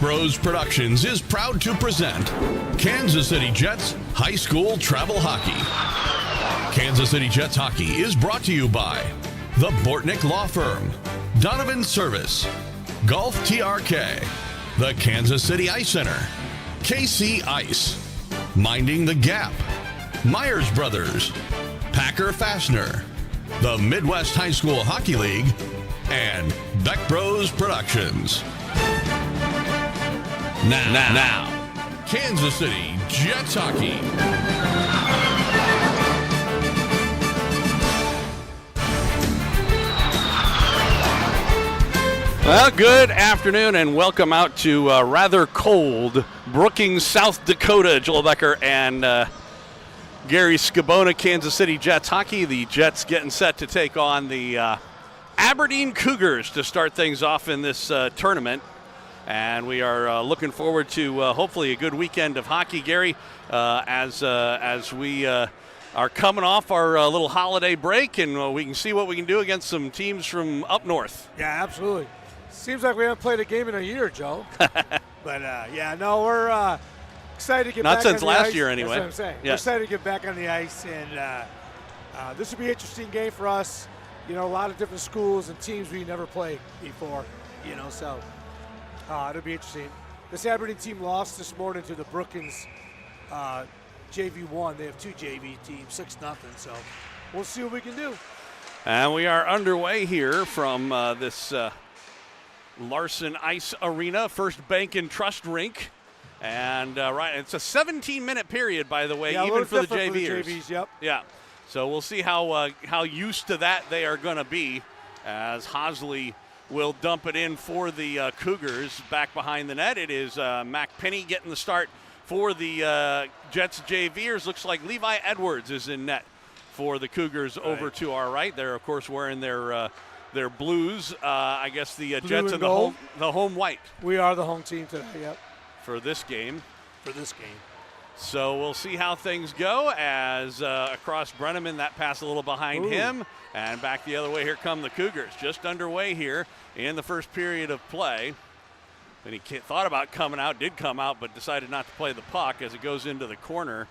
Bros Productions is proud to present Kansas City Jets High School Travel Hockey. Kansas City Jets Hockey is brought to you by the Bortnick Law Firm, Donovan Service, Golf TRK, the Kansas City Ice Center, KC Ice, Minding the Gap, Myers Brothers, Packer Fastener, the Midwest High School Hockey League, and Beck Bros Productions. Now, Kansas City Jets Hockey. Well, good afternoon and welcome out to rather cold Brookings, South Dakota. Joel Becker and Gary Scabona, Kansas City Jets Hockey. The Jets getting set to take on the Aberdeen Cougars to start things off in this tournament. And we are looking forward to hopefully a good weekend of hockey, Gary, as we are coming off our little holiday break, and we can see what we can do against some teams from up north. Yeah, absolutely. Seems like we haven't played a game in a year, Joe. But, we're excited to get back on the ice. Not since last year, anyway. That's what I'm saying. Yeah. We're excited to get back on the ice, and this will be an interesting game for us. You know, a lot of different schools and teams we never played before, so it'll be interesting. This Aberdeen team lost this morning to the Brookings JV1. They have two JV teams, 6-0, so we'll see what we can do. And we are underway here from this Larson Ice Arena, First Bank and Trust Rink. And it's a 17-minute period, by the way, even for the JVers. For the JVs, yep. Yeah. So we'll see how used to that they are going to be, as Hosley will dump it in for the Cougars back behind the net. It is Mac Penny getting the start for the Jets JVers. Looks like Levi Edwards is in net for the Cougars over to our right. They're, of course, wearing their blues. I guess the Jets are the home white. We are the home team today, yep. For this game. So we'll see how things go as across Brenneman, that pass a little behind him. And back the other way, here come the Cougars. Just underway here in the first period of play. And he thought about coming out, did come out, but decided not to play the puck as it goes into the corner.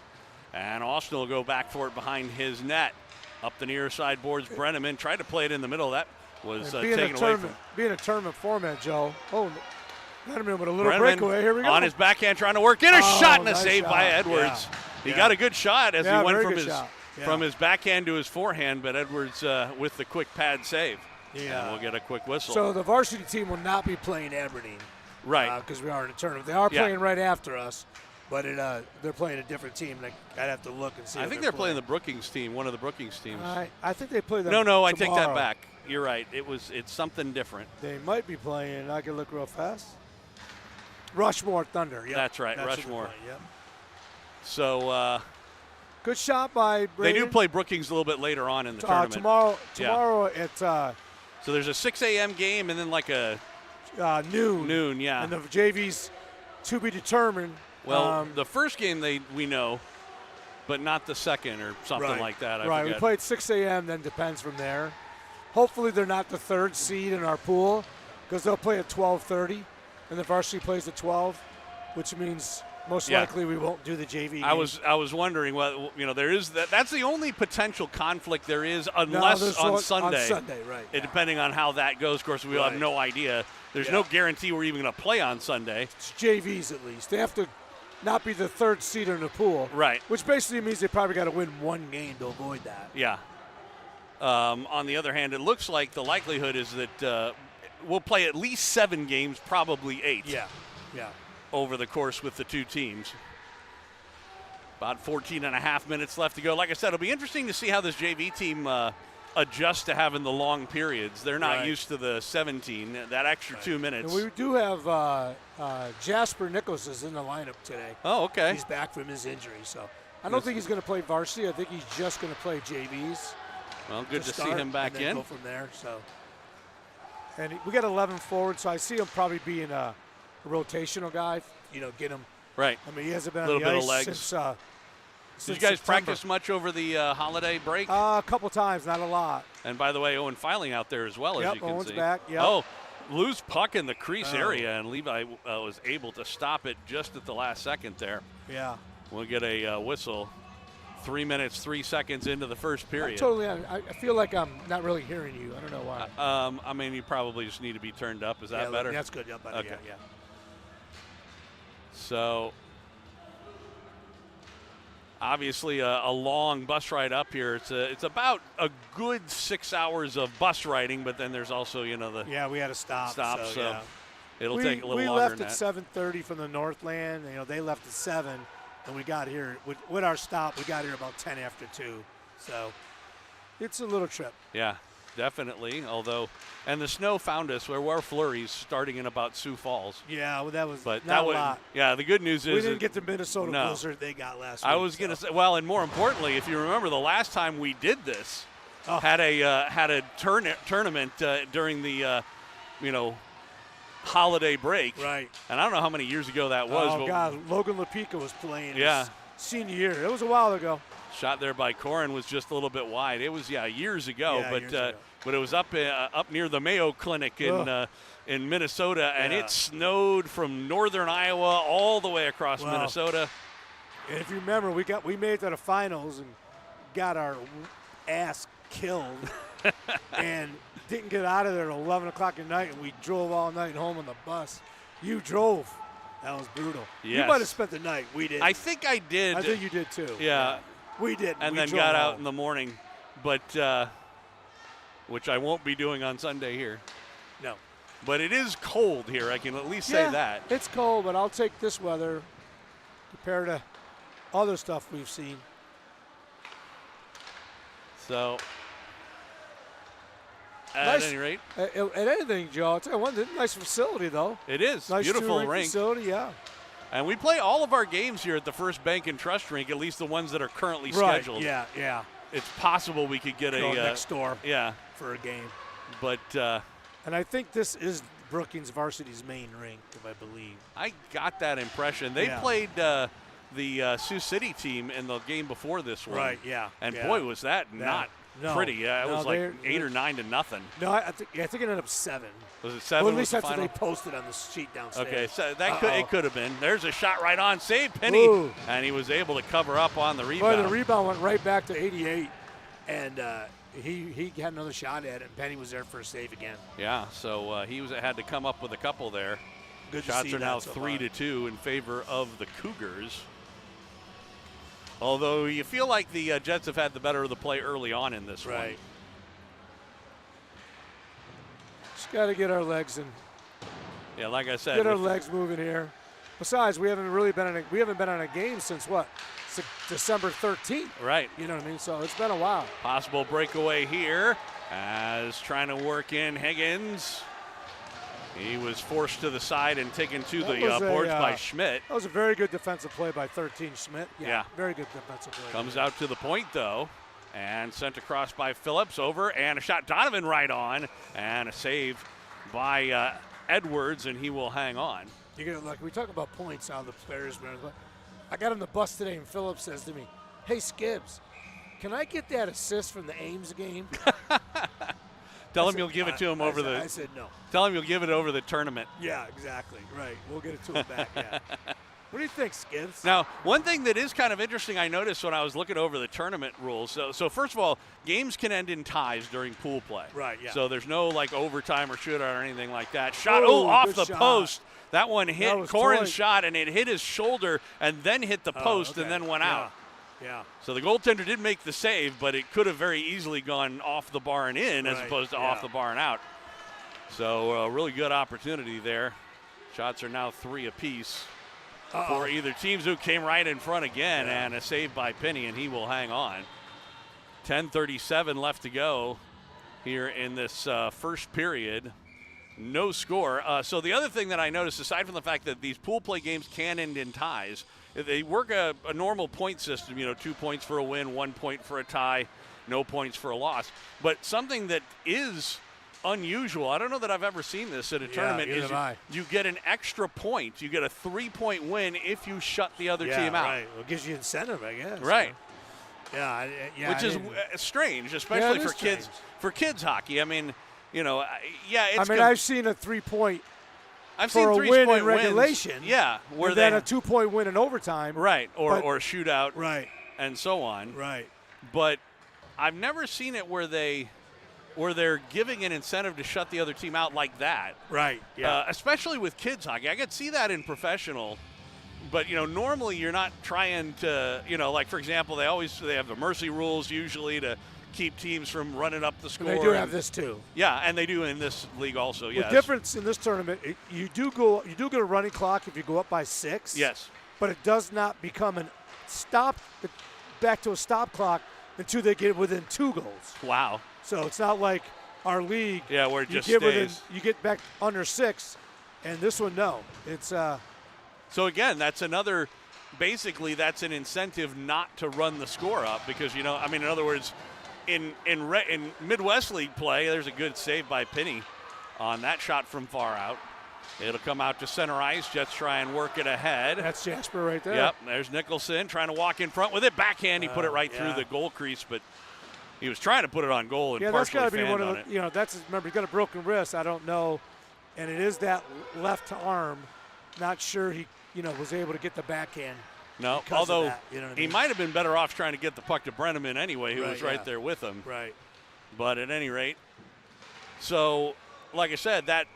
And Austin will go back for it behind his net. Up the near side boards, Brenneman tried to play it in the middle. That was taken away from. Being a tournament format, Joe. Brenneman with a little breakaway. Here we go. On his backhand, trying to work in a shot, and a save by Edwards. Yeah. He got a good shot as he went from his backhand to his forehand, but Edwards with the quick pad save. Yeah. And we'll get a quick whistle. So the varsity team will not be playing Aberdeen. Right. Because we are in a tournament. They are playing right after us, but they're playing a different team. I'd have to look and see. I think they're playing the Brookings team, one of the Brookings teams. I think they play them No, tomorrow. I take that back. You're right. It's something different. They might be playing. I can look real fast. Rushmore Thunder. Yep. That's right, Rushmore. Yep. So good shot by Braden. They do play Brookings a little bit later on in the tournament. Tomorrow at so there's a 6 a.m. game and then like a noon. Noon, yeah. And the JV's to be determined. Well, the first game we know, but not the second or something like that. I we played 6 a.m. Then depends from there. Hopefully they're not the third seed in our pool because they'll play at 12:30. And the varsity plays at 12, which means most likely we won't do the JV game. I was wondering, there is that's the only potential conflict there is, unless on Sunday. On Sunday, right? Depending on how that goes, of course, we'll have no idea. There's no guarantee we're even going to play on Sunday. It's JVs at least. They have to not be the third seed in the pool, right? Which basically means they probably got to win one game to avoid that. Yeah. On the other hand, it looks like the likelihood is that. We'll play at least 7 games, probably 8. Yeah. Over the course with the two teams. About 14 and a half minutes left to go. Like I said, it'll be interesting to see how this JV team adjusts to having the long periods. They're not used to the 17, that extra 2 minutes. And we do have Jasper Nichols is in the lineup today. Oh, okay. He's back from his injury, so I don't think he's going to play varsity. I think he's just going to play JVs. Well, good to see him back in. Go from there, so. And we got 11 forward, so I see him probably being a rotational guy. Get him. Right. I mean, he hasn't been on the ice of legs. since Did you guys practice much over the holiday break? A couple times, not a lot. And by the way, Owen Filing out there as well, as you can Owen's see. back. Yep. Oh, loose puck in the crease area, and Levi was able to stop it just at the last second there. Yeah. We'll get a whistle. 3 minutes, 3 seconds into the first period. I feel like I'm not really hearing you. I don't know why. I mean, you probably just need to be turned up. Is that better? That's good. Yeah, better. Okay. Yeah. So, obviously, a long bus ride up here. It's about a good 6 hours of bus riding, but then there's also, the we had to stop. So it'll take a little we longer left than at that. 7:30 from the Northland. They left at 7, and we got here with our stop. We got here about 10 after 2. So it's a little trip. Yeah, definitely. And the snow found us. There were flurries starting in about Sioux Falls. Yeah, well, that was But not a lot. Yeah, the good news is we didn't get the Minnesota blizzard they got last week. I was going to say, well, and more importantly, if you remember the last time we did this, had a tournament during the holiday break. Right. And I don't know how many years ago that was. Oh, God, Logan Lepica was playing his senior year. It was a while ago. Shot there by Corin was just a little bit wide. It was, years ago. But it was up near the Mayo Clinic in Minnesota, and it snowed from northern Iowa all the way across Minnesota. And if you remember, we made it to the finals and got our ass killed and didn't get out of there at 11 o'clock at night, and we drove all night home on the bus. You drove. That was brutal. Yes. You might have spent the night. We did. I think I did. I think you did too. Yeah. We did. And then got out in the morning, but which I won't be doing on Sunday here. No. But it is cold here. I can at least say that. It's cold, but I'll take this weather compared to other stuff we've seen. So, at any rate. At anything, Joe, I'll tell you one, nice facility, though. It is. Nice Beautiful rink rink. Facility, yeah. And we play all of our games here at the First Bank and Trust Rink, at least the ones that are currently scheduled. Yeah. It's possible we could get Go next door for a game. But and I think this is Brookings Varsity's main rink, if I believe. I got that impression. They played the Sioux City team in the game before this one. Right, yeah. And boy, was that not pretty. Yeah, it was like 8 or 9 to nothing. No, I think it ended up 7. Was it 7? Well, at least that's final? what they posted on the sheet downstairs. Okay, so it could have been. There's a shot right on. Save Penny. Ooh. And he was able to cover up on the rebound. Well, the rebound went right back to 88, and he had another shot at it, and Penny was there for a save again. Yeah, so he had to come up with a couple there. Good Shots to see are now so 3-2 in favor of the Cougars. Although you feel like the Jets have had the better of the play early on in this one. Just got to get our legs in. Yeah, like I said, get our legs moving here. Besides, we haven't been on a game since what? December 13th. Right. You know what I mean? So it's been a while. Possible breakaway here as trying to work in Higgins. He was forced to the side and taken to the boards by Schmidt. That was a very good defensive play by 13 Schmidt. Yeah. Very good defensive play. Comes out to the point, though, and sent across by Phillips over, and a shot Donovan right on, and a save by Edwards, and he will hang on. We talk about points on the players. I got on the bus today, and Phillips says to me, "Hey, Skibbs, can I get that assist from the Ames game?" Tell him you'll give it to him over the. I said no. Tell him you'll give it over the tournament. Yeah, exactly. Right. We'll get it to him back. Yeah. What do you think, Skibbs? Now, one thing that is kind of interesting, I noticed when I was looking over the tournament rules. So first of all, games can end in ties during pool play. Right. Yeah. So there's no overtime or shootout or anything like that. Shot off the post. That one hit Corin's shot, and it hit his shoulder and then hit the post and then went out. Yeah. So the goaltender did make the save, but it could have very easily gone off the bar and in as opposed to off the bar and out. So a really good opportunity there. Shots are now 3 apiece for either teams, who came right in front again, and a save by Penny, and he will hang on. 10:37 left to go here in this first period. No score. So the other thing that I noticed, aside from the fact that these pool play games can end in ties, they work a normal point system, 2 points for a win, 1 point for a tie, no points for a loss. But something that is unusual, I don't know that I've ever seen this at a tournament, is you get an extra point. You get a 3-point win if you shut the other team out. Right. Well, it gives you incentive, I guess. Right. Yeah. Which is strange, especially for kids hockey. I mean, yeah, it's. I've seen a 3-point I've for seen a win three-point in regulation. Wins, yeah, where and then a 2-point win in overtime. Right, or a shootout. Right. And so on. Right. But I've never seen it where they're giving an incentive to shut the other team out like that. Right. Yeah. Especially with kids hockey. I could see that in professional. But, normally you're not trying to, like, for example, they have the mercy rules usually to keep teams from running up the score. And they do have this too. Yeah, and they do in this league also, yes. The difference in this tournament, you do get a running clock if you go up by 6. Yes. But it does not become back to a stop clock until they get within 2 goals. Wow. So it's not like our league. Yeah, where it just stays. You get back under 6, and this one, no. It's So again, that's that's an incentive not to run the score up because, in other words, in Midwest League play, there's a good save by Penny on that shot from far out. It'll come out to center ice. Jets try and work it ahead. That's Jasper right there. Yep, there's Nicholson trying to walk in front with it. Backhand, he put it right through the goal crease, but he was trying to put it on goal and partially that's got to be one of it. remember, he got a broken wrist. I don't know. And it is that left arm. Not sure he, was able to get the backhand. No, although he might have been better off trying to get the puck to Brenneman anyway, who was right there with him. Right. But at any rate, so like I said, that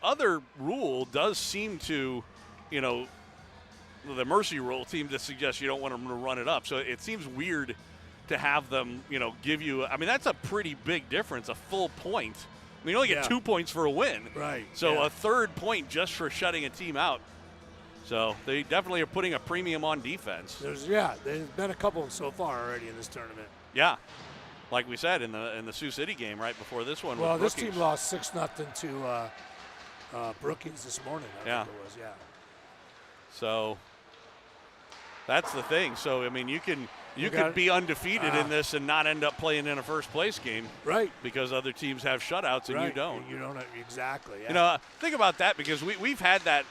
other rule does seem to, the mercy rule seems to suggest you don't want them to run it up. So it seems weird to have them, give you. That's a pretty big difference, a full point. You only get 2 points for a win. Right. So a third point just for shutting a team out. So they definitely are putting a premium on defense. There's been a couple so far already in this tournament. Yeah, like we said in the Sioux City game right before this one. Well, with this Brookings. team lost 6-0 to Brookings this morning. I think it was. Yeah. So that's the thing. So you could be undefeated in this and not end up playing in a first place game. Right. Because other teams have shutouts and you don't. You don't exactly. Yeah. Think about that because we've had that.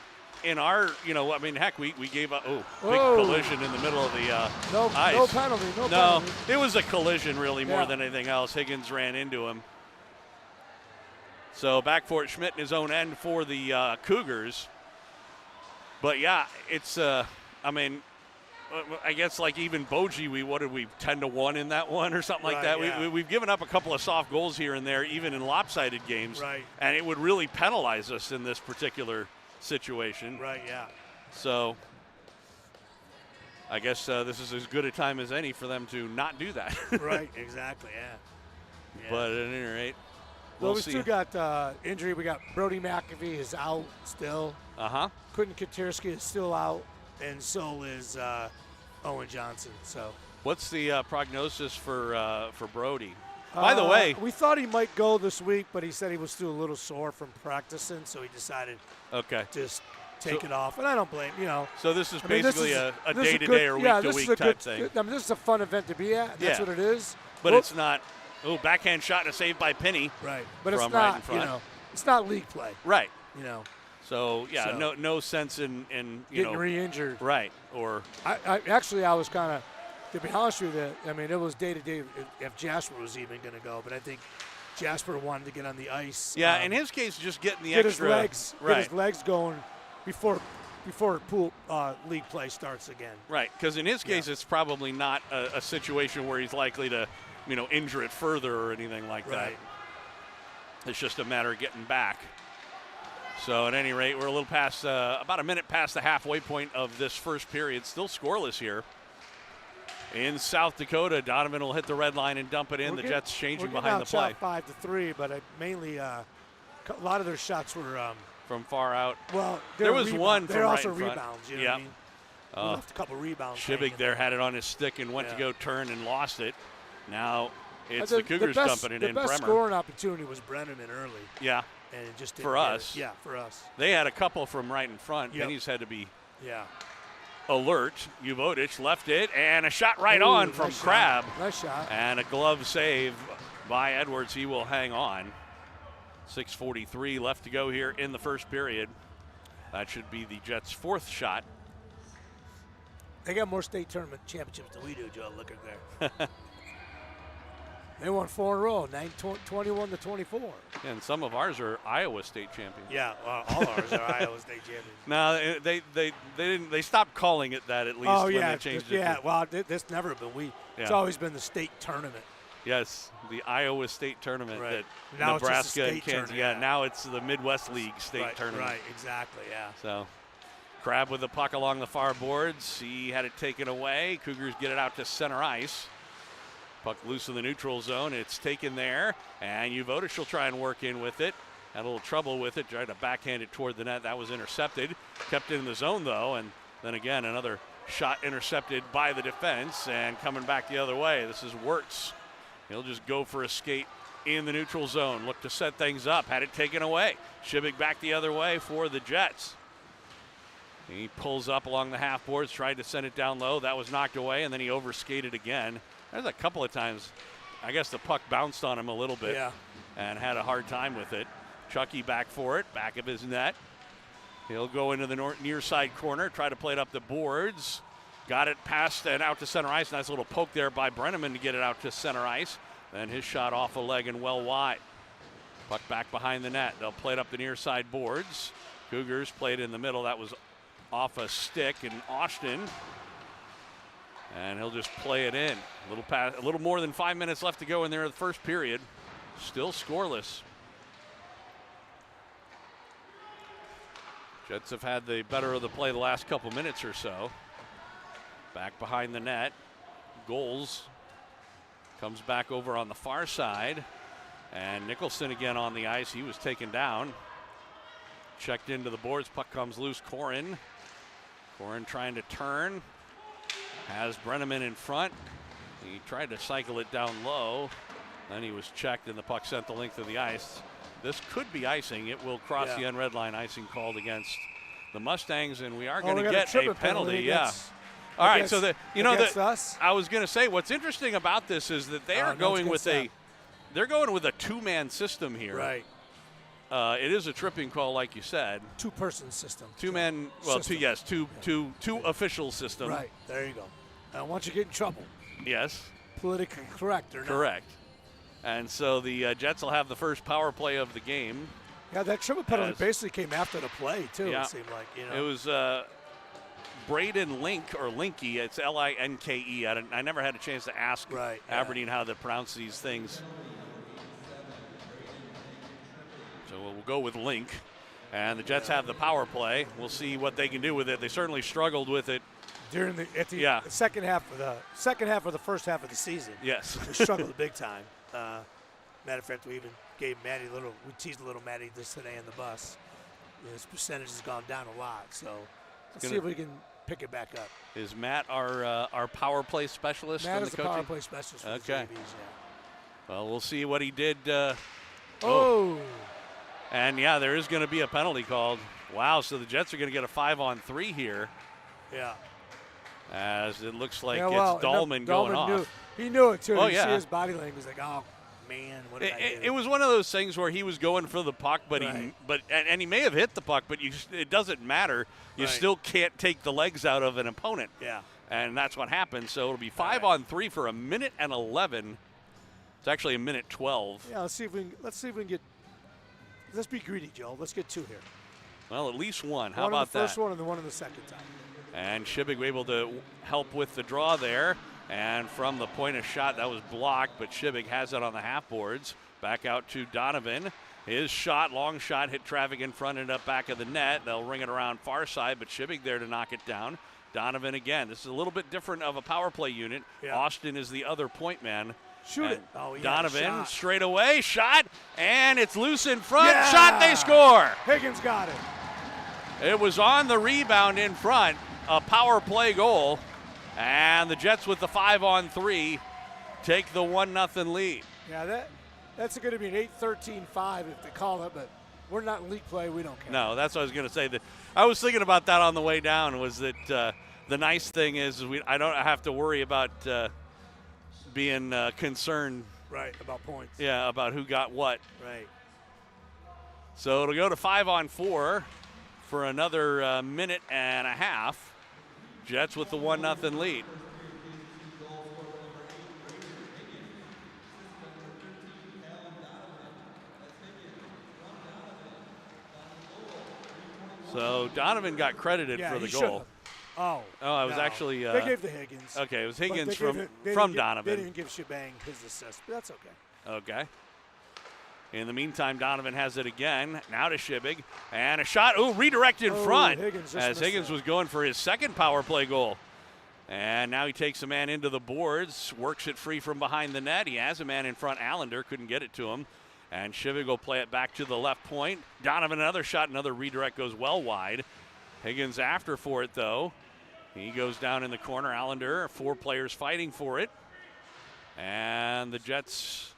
In our, heck, we gave a big collision in the middle of the ice. No penalty. No penalty. It was a collision really more than anything else. Higgins ran into him. So back for it, Schmidt in his own end for the Cougars. But yeah, it's I guess like even Boji, we 10-1 in that one or something like that. Yeah. We've given up a couple of soft goals here and there, even in lopsided games. Right. And it would really penalize us in this particular situation. Right, yeah. So I guess this is as good a time as any for them to not do that. Right, exactly, yeah. But at any rate, we still got injury. We got Brody McAfee is out still. Quentin Katersky is still out, and so is Owen Johnson. So what's the prognosis for Brody? By the way, we thought he might go this week, but he said he was still a little sore from practicing, so he decided just take it off. And I don't blame So this is basically a day-to-day or week-to-week type thing. This is a fun event to be at. That's what it is. But it's not. Backhand shot and a save by Penny. Right. But it's not. Right in front. It's not league play. Right. So no sense in getting re-injured. Right. Or I was kind of. To be honest with you, it was day-to-day if Jasper was even going to go, but I think Jasper wanted to get on the ice. Yeah, in his case, just getting the get extra. Get his legs going before pool league play starts again. Right, because in his case, it's probably not a situation where he's likely to, injure it further or anything like that. It's just a matter of getting back. So at any rate, we're a little past, about a minute past the halfway point of this first period. Still scoreless here. In South Dakota, Donovan will hit the red line and dump it in. The Jets changing behind the play. 5-3, but mainly a lot of their shots were from far out. Well, there was one from right also in front. Rebounds. You know what I mean? We left a couple rebounds. Shibig there had it on his stick and went to go turn and lost it. Now it's the Cougars dumping it in. The best Bremer. Scoring opportunity was Brennan early. Yeah. And it just for us. Yeah, for us. They had a couple from right in front. Penny's had to be. Yeah. Alert. Uvodich left it, and a shot right on from Crabb. Nice shot. And a glove save by Edwards. He will hang on. 6:43 left to go here in the first period. That should be the Jets' fourth shot. They got more state tournament championships than we do, Joe. Look at there. They won 4 in a row, 21-24. And some of ours are Iowa State champions. Yeah, all ours are Iowa State champions. No, they didn't. They stopped calling it that at least when they changed it. Yeah, well, that's never been. It's always been the state tournament. Yes, the Iowa State tournament Right. that Now Nebraska it's and just a state Kansas. tournament, Yeah, now it's the Midwest League state tournament. Right, exactly, yeah. So, Crab with the puck along the far boards. He had it taken away. Cougars get it out to center ice. Puck loose in the neutral zone. It's taken there, and Uvodic will try and work in with it. Had a little trouble with it. Tried to backhand it toward the net. That was intercepted. Kept it in the zone, though, and then again another shot intercepted by the defense, and coming back the other way. This is Wirtz. He'll just go for a skate in the neutral zone. Look to set things up. Had it taken away. Shibig back the other way for the Jets. He pulls up along the half boards, tried to send it down low. That was knocked away, and then he overskated again. There's a couple of times, I guess the puck bounced on him a little bit and had a hard time with it. Chucky back for it, back of his net. He'll go into the near side corner, try to play it up the boards. Got it past and out to center ice. Nice little poke there by Brenneman to get it out to center ice. Then his shot off a leg and well wide. Puck back behind the net. They'll play it up the near side boards. Cougars played in the middle. That was off a stick, and Austin. And he'll just play it in. A little more than 5 minutes left to go in there in the first period. Still scoreless. Jets have had the better of the play the last couple minutes or so. Back behind the net. Goals comes back over on the far side. And Nicholson again on the ice. He was taken down. Checked into the boards. Puck comes loose. Corin trying to turn. Has Brenneman in front. He tried to cycle it down low. Then he was checked and the puck sent the length of the ice. This could be icing. It will cross the unred line. Icing called against the Mustangs, and we are going to get a penalty. All right, so I was going to say what's interesting about this is that they are going with they're going with a two-man system here. Right. It is a tripping call, like you said. Two-person system. Two-man, well, two official system. Right, there you go. And once you get in trouble. Yes. Politically correct or not. Correct. And so the Jets will have the first power play of the game. Yeah, that triple penalty basically came after the play, too, it seemed like. It was Braden Link, or Linky. It's Linke. I never had a chance to ask Aberdeen how to pronounce these things. So we'll go with Link. And the Jets have the power play. We'll see what they can do with it. They certainly struggled with it during the second half of the first half of the season. Yes. We struggled big time. Matter of fact, we even gave Maddie we teased a little Maddie this today in the bus. His percentage has gone down a lot, so let's see if we can pick it back up. Is Matt our power play specialist? Matt in is the the power play specialist for the JVs, Well, we'll see what he did. And there is going to be a penalty called. Wow, so the Jets are going to get a 5-on-3 here. Yeah. As it looks like it's Dahlman going off. He knew it, too. You see his body language, like, oh, man, what did I do? It was one of those things where he was going for the puck, but he may have hit the puck, but it doesn't matter. You still can't take the legs out of an opponent. Yeah. And that's what happened. So it'll be 5-on-3 for 1:11. It's actually 1:12. Yeah, let's see if we can get. Let's be greedy, Joe. Let's get 2 here. Well, at least one. How one about the first that? one and the one in the second time. And Shibig able to help with the draw there. And from the point of shot, that was blocked, but Shibig has it on the half boards. Back out to Donovan. His shot, long shot, hit traffic in front, ended up back of the net. They'll ring it around far side, but Shibig there to knock it down. Donovan again. This is a little bit different of a power play unit. Yeah. Austin is the other point man. Shoot it. Oh, Donovan straight away, shot, and it's loose in front. Yeah. Shot, they score. Higgins got it. It was on the rebound in front, a power play goal, and the Jets with the 5-on-3 take the 1-0 lead. Yeah, that's going to be an 8-13-5 if they call it, but we're not in league play. We don't care. No, that's what I was going to say. I was thinking about that on the way down, was that the nice thing is I don't have to worry about being concerned. Right, about points. Yeah, about who got what. Right. So it'll go to 5-on-4 for another minute and a half. Jets with the 1-0 lead. So Donovan got credited for the goal. Should've. Oh, it was no. actually they gave the Higgins. Okay, it was But Higgins they from didn't Donovan. They didn't give Shebang his assist, but that's okay. Okay. In the meantime, Donovan has it again. Now to Shibig. And a shot. Ooh, redirect in front. As Higgins was going for his second power play goal. And now he takes a man into the boards, works it free from behind the net. He has a man in front. Allender couldn't get it to him. And Shibig will play it back to the left point. Donovan, another shot, another redirect goes well wide. Higgins after for it, though. He goes down in the corner. Allender, 4 players fighting for it. And the Jets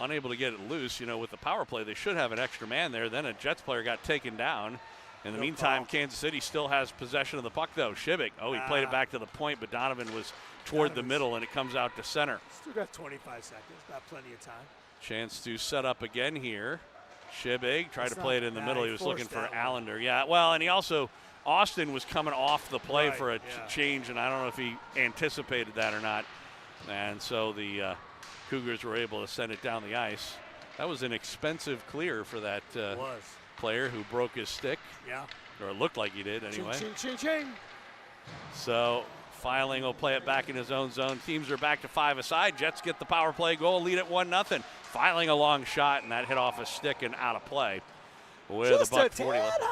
unable to get it loose. You know, with the power play, they should have an extra man there. Then a Jets player got taken down. In the meantime, Kansas City still has possession of the puck, though. Shibik, he played it back to the point, but Donovan was toward the middle, and it comes out to center. Still got 25 seconds. Got plenty of time. Chance to set up again here. Shibig tried to play it in the middle. He was looking for Allender. Yeah, well, and he also – Austin was coming off the play for a change, and I don't know if he anticipated that or not. And so the Cougars were able to send it down the ice. That was an expensive clear for that player who broke his stick. Yeah. Or it looked like he did anyway. Ching, ching, ching, ching. So Filing will play it back in his own zone. Teams are back to 5 aside. Jets get the power play goal, lead at 1-0. Filing a long shot, and that hit off a stick and out of play. With a buck 40 left.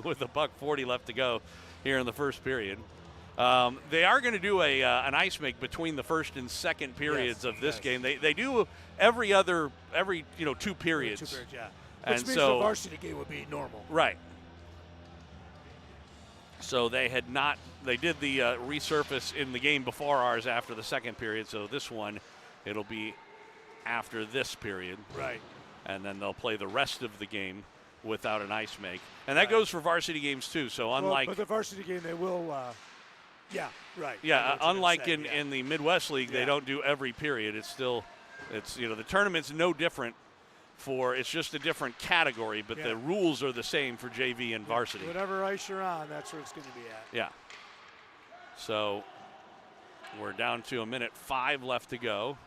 With a buck 40 left to go here in the first period. They are going to do an ice make between the first and second periods of this game. They do every 2 periods. 2 periods, yeah. And Which means so the varsity game would be normal. Right. So they did the resurface in the game before ours after the second period. So this one, it'll be after this period. Right. And then they'll play the rest of the game without an ice make. And that goes for varsity games too. So unlike but the varsity game, they will yeah, right. Yeah, unlike in the Midwest League, they don't do every period. It's the tournament's no different it's just a different category, but the rules are the same for JV and varsity. Whatever ice you're on, that's where it's going to be at. Yeah. So we're down to 1:05 left to go.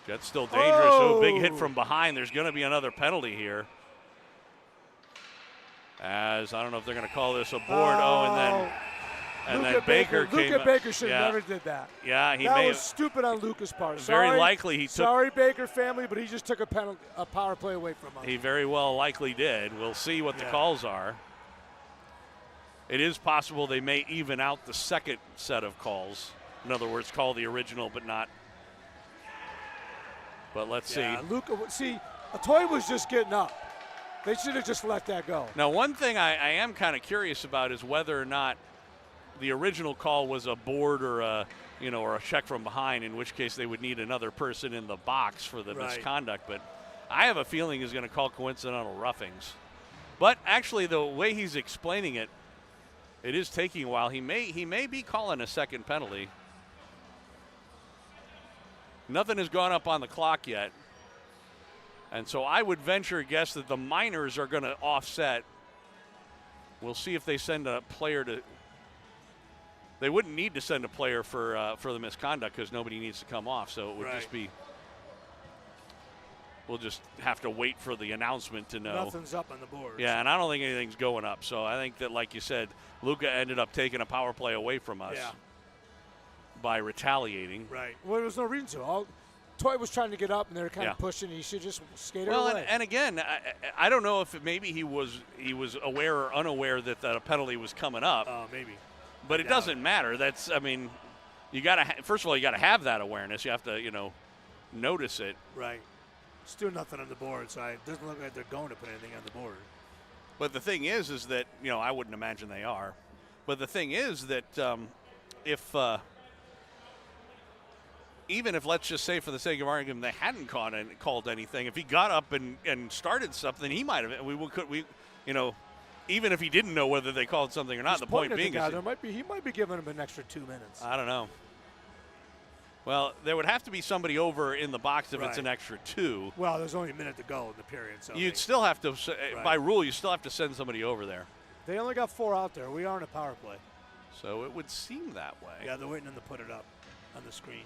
Jets still dangerous. So big hit from behind. There's going to be another penalty here. As I don't know if they're going to call this a board. And then Baker came. Luca Baker should have never did that. Yeah, that was stupid on Luca's part. Very likely he took. Sorry, Baker family, but he just took a power play away from us. He very well likely did. We'll see what the calls are. It is possible they may even out the second set of calls. In other words, call the original, but not. But let's see. Luca, Atoy was just getting up. They should have just let that go. Now, one thing I am kind of curious about is whether or not the original call was a board or a check from behind, in which case they would need another person in the box for the misconduct. But I have a feeling he's going to call coincidental roughings. But actually, the way he's explaining it, it is taking a while. He may be calling a second penalty. Nothing has gone up on the clock yet. And so I would venture a guess that the minors are going to offset. We'll see if they send a player to. They wouldn't need to send a player for the misconduct because nobody needs to come off. So it would just be. We'll just have to wait for the announcement to know. Nothing's up on the board. Yeah, and I don't think anything's going up. So I think that, like you said, Luca ended up taking a power play away from us by retaliating. Right. Well, there was no reason to. Toy was trying to get up, and they were kind of pushing. He should just skate away. Well, and again, I don't know if maybe he was aware or unaware that a penalty was coming up. Oh, maybe. But it doesn't matter. You got to first of all, you got to have that awareness. You have to, notice it. Right. Still nothing on the board, so it doesn't look like they're going to put anything on the board. But the thing is that I wouldn't imagine they are. But the thing is that even if, let's just say for the sake of argument, they hadn't called anything, if he got up and started something, he might have. Even if he didn't know whether they called something or not, the point being is he might be giving him an extra 2 minutes. I don't know. Well, there would have to be somebody over in the box if it's an extra 2. Well, there's only a minute to go in the period. So you'd still have to, by rule, you still have to send somebody over there. They only got 4 out there. We are in a power play. So it would seem that way. Yeah, they're waiting on them to put it up on the screen.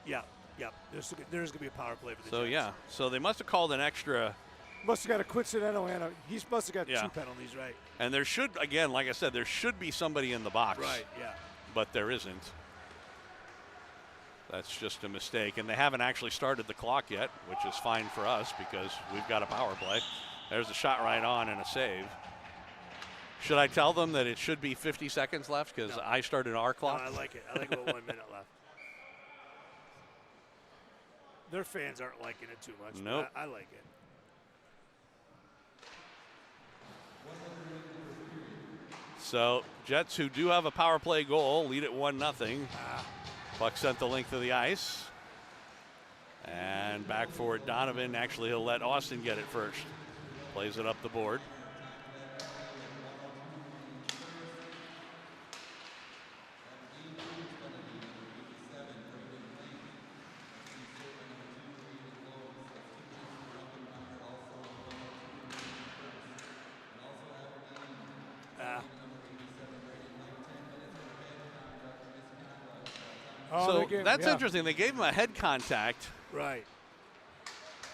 Yeah. There's going to be a power play for the Jets. So they must have called an extra Must have got a coincidental and he must have got Yeah. 2 penalties, right? And there should, again, like I said, there should be somebody in the box. Right, yeah. But there isn't. That's just a mistake. And they haven't actually started the clock yet, which is fine for us because we've got a power play. There's a shot right on and a save. Should I tell them that it should be 50 seconds left because I started our clock? No, I like it. I like it with 1 minute left. Their fans aren't liking it too much. Nope. I like it. So Jets, who do have a power play goal, lead at 1-0. Puck sent the length of the ice. And back for Donovan. Actually, he'll let Austin get it first. Plays it up the board. So that's interesting. They gave him a head contact. Right.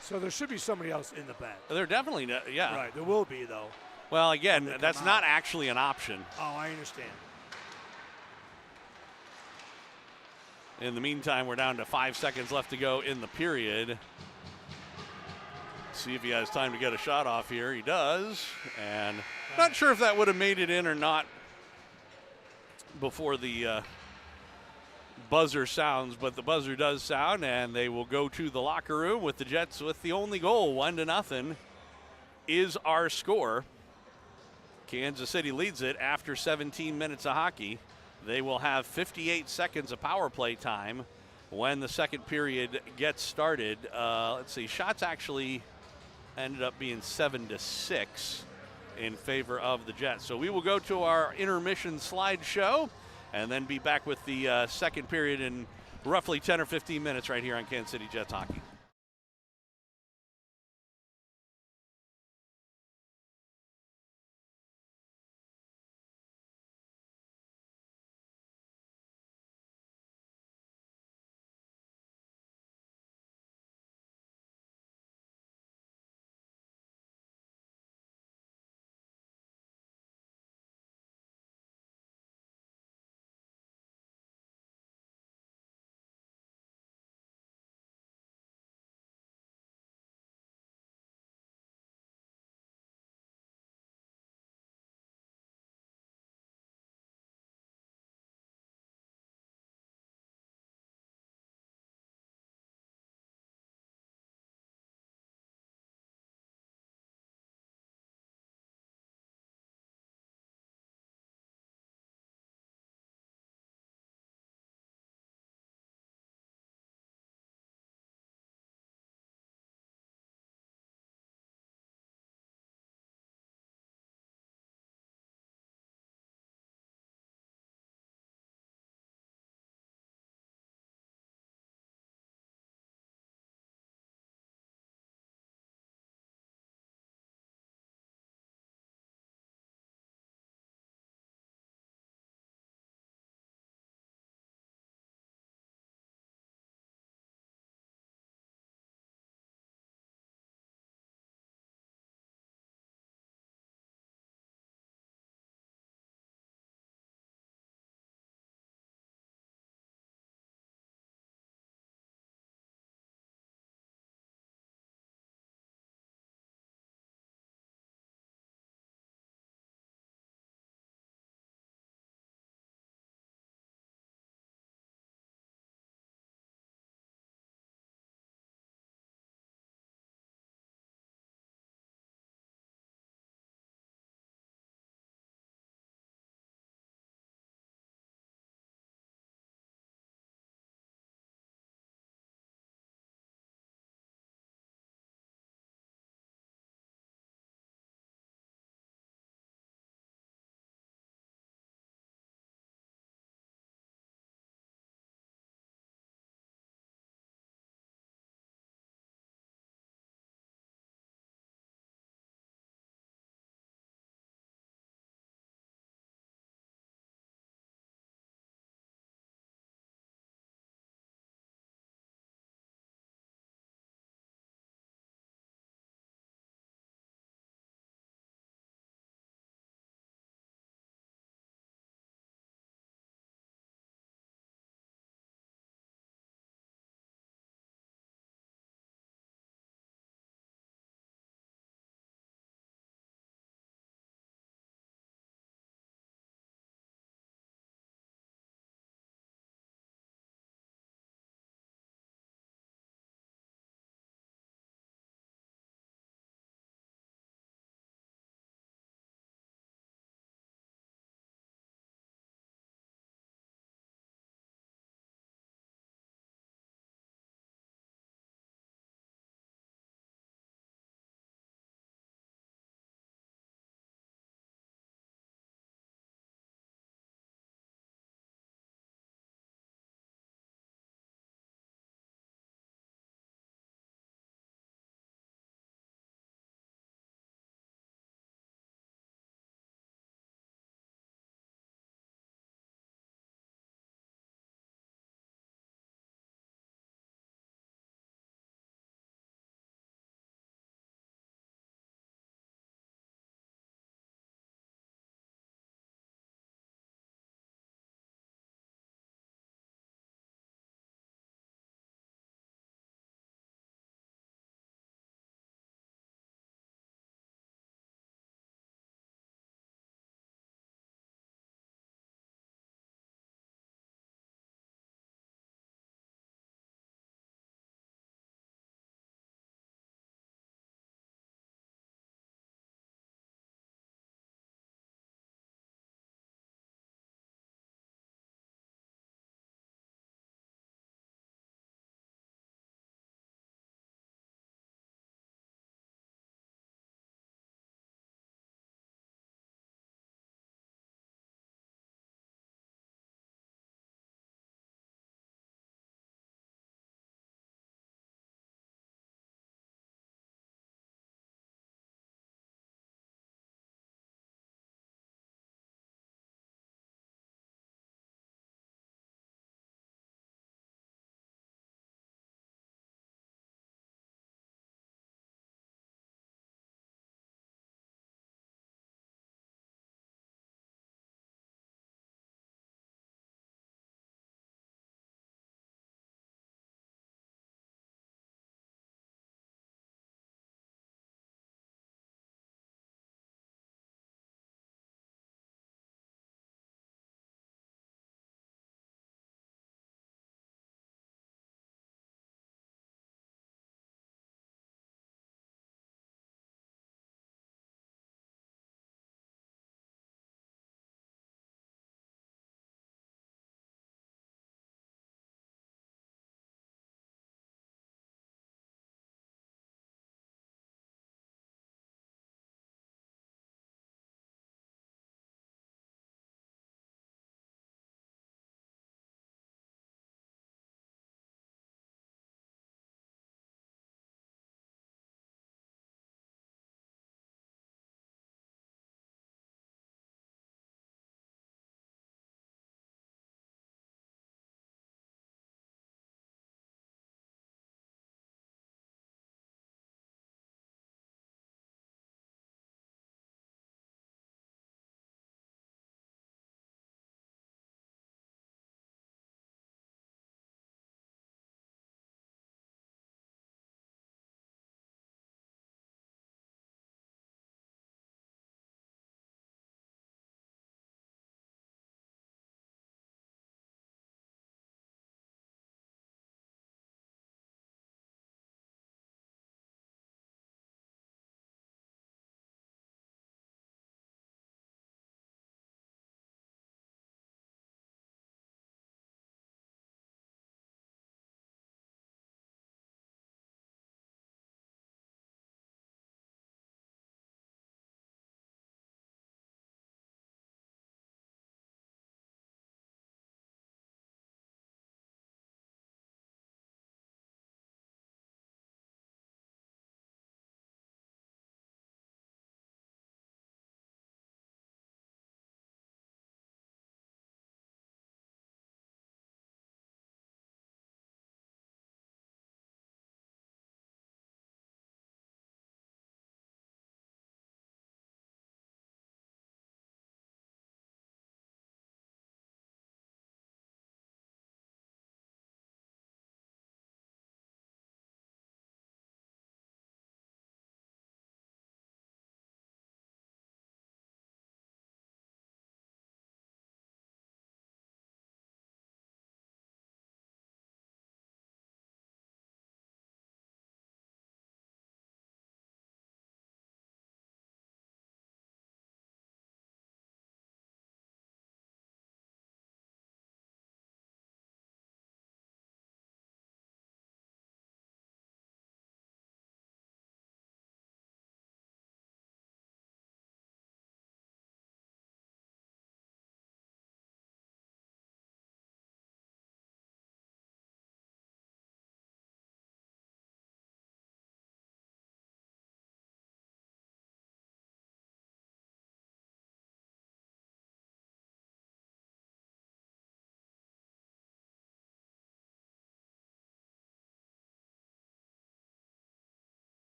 So there should be somebody else in the bench. They're definitely, yeah. Right, there will be, though. Well, again, that's not actually an option. Oh, I understand. In the meantime, we're down to 5 seconds left to go in the period. See if he has time to get a shot off here. He does. And not sure if that would have made it in or not before the buzzer sounds, but the buzzer does sound, and they will go to the locker room with the Jets with the only goal. 1-0 is our score. Kansas City leads it after 17 minutes of hockey. They will have 58 seconds of power play time when the second period gets started. Let's see, shots actually ended up being 7-6 in favor of the Jets. So we will go to our intermission slideshow and then be back with the second period in roughly 10 or 15 minutes right here on Kansas City Jets Hockey.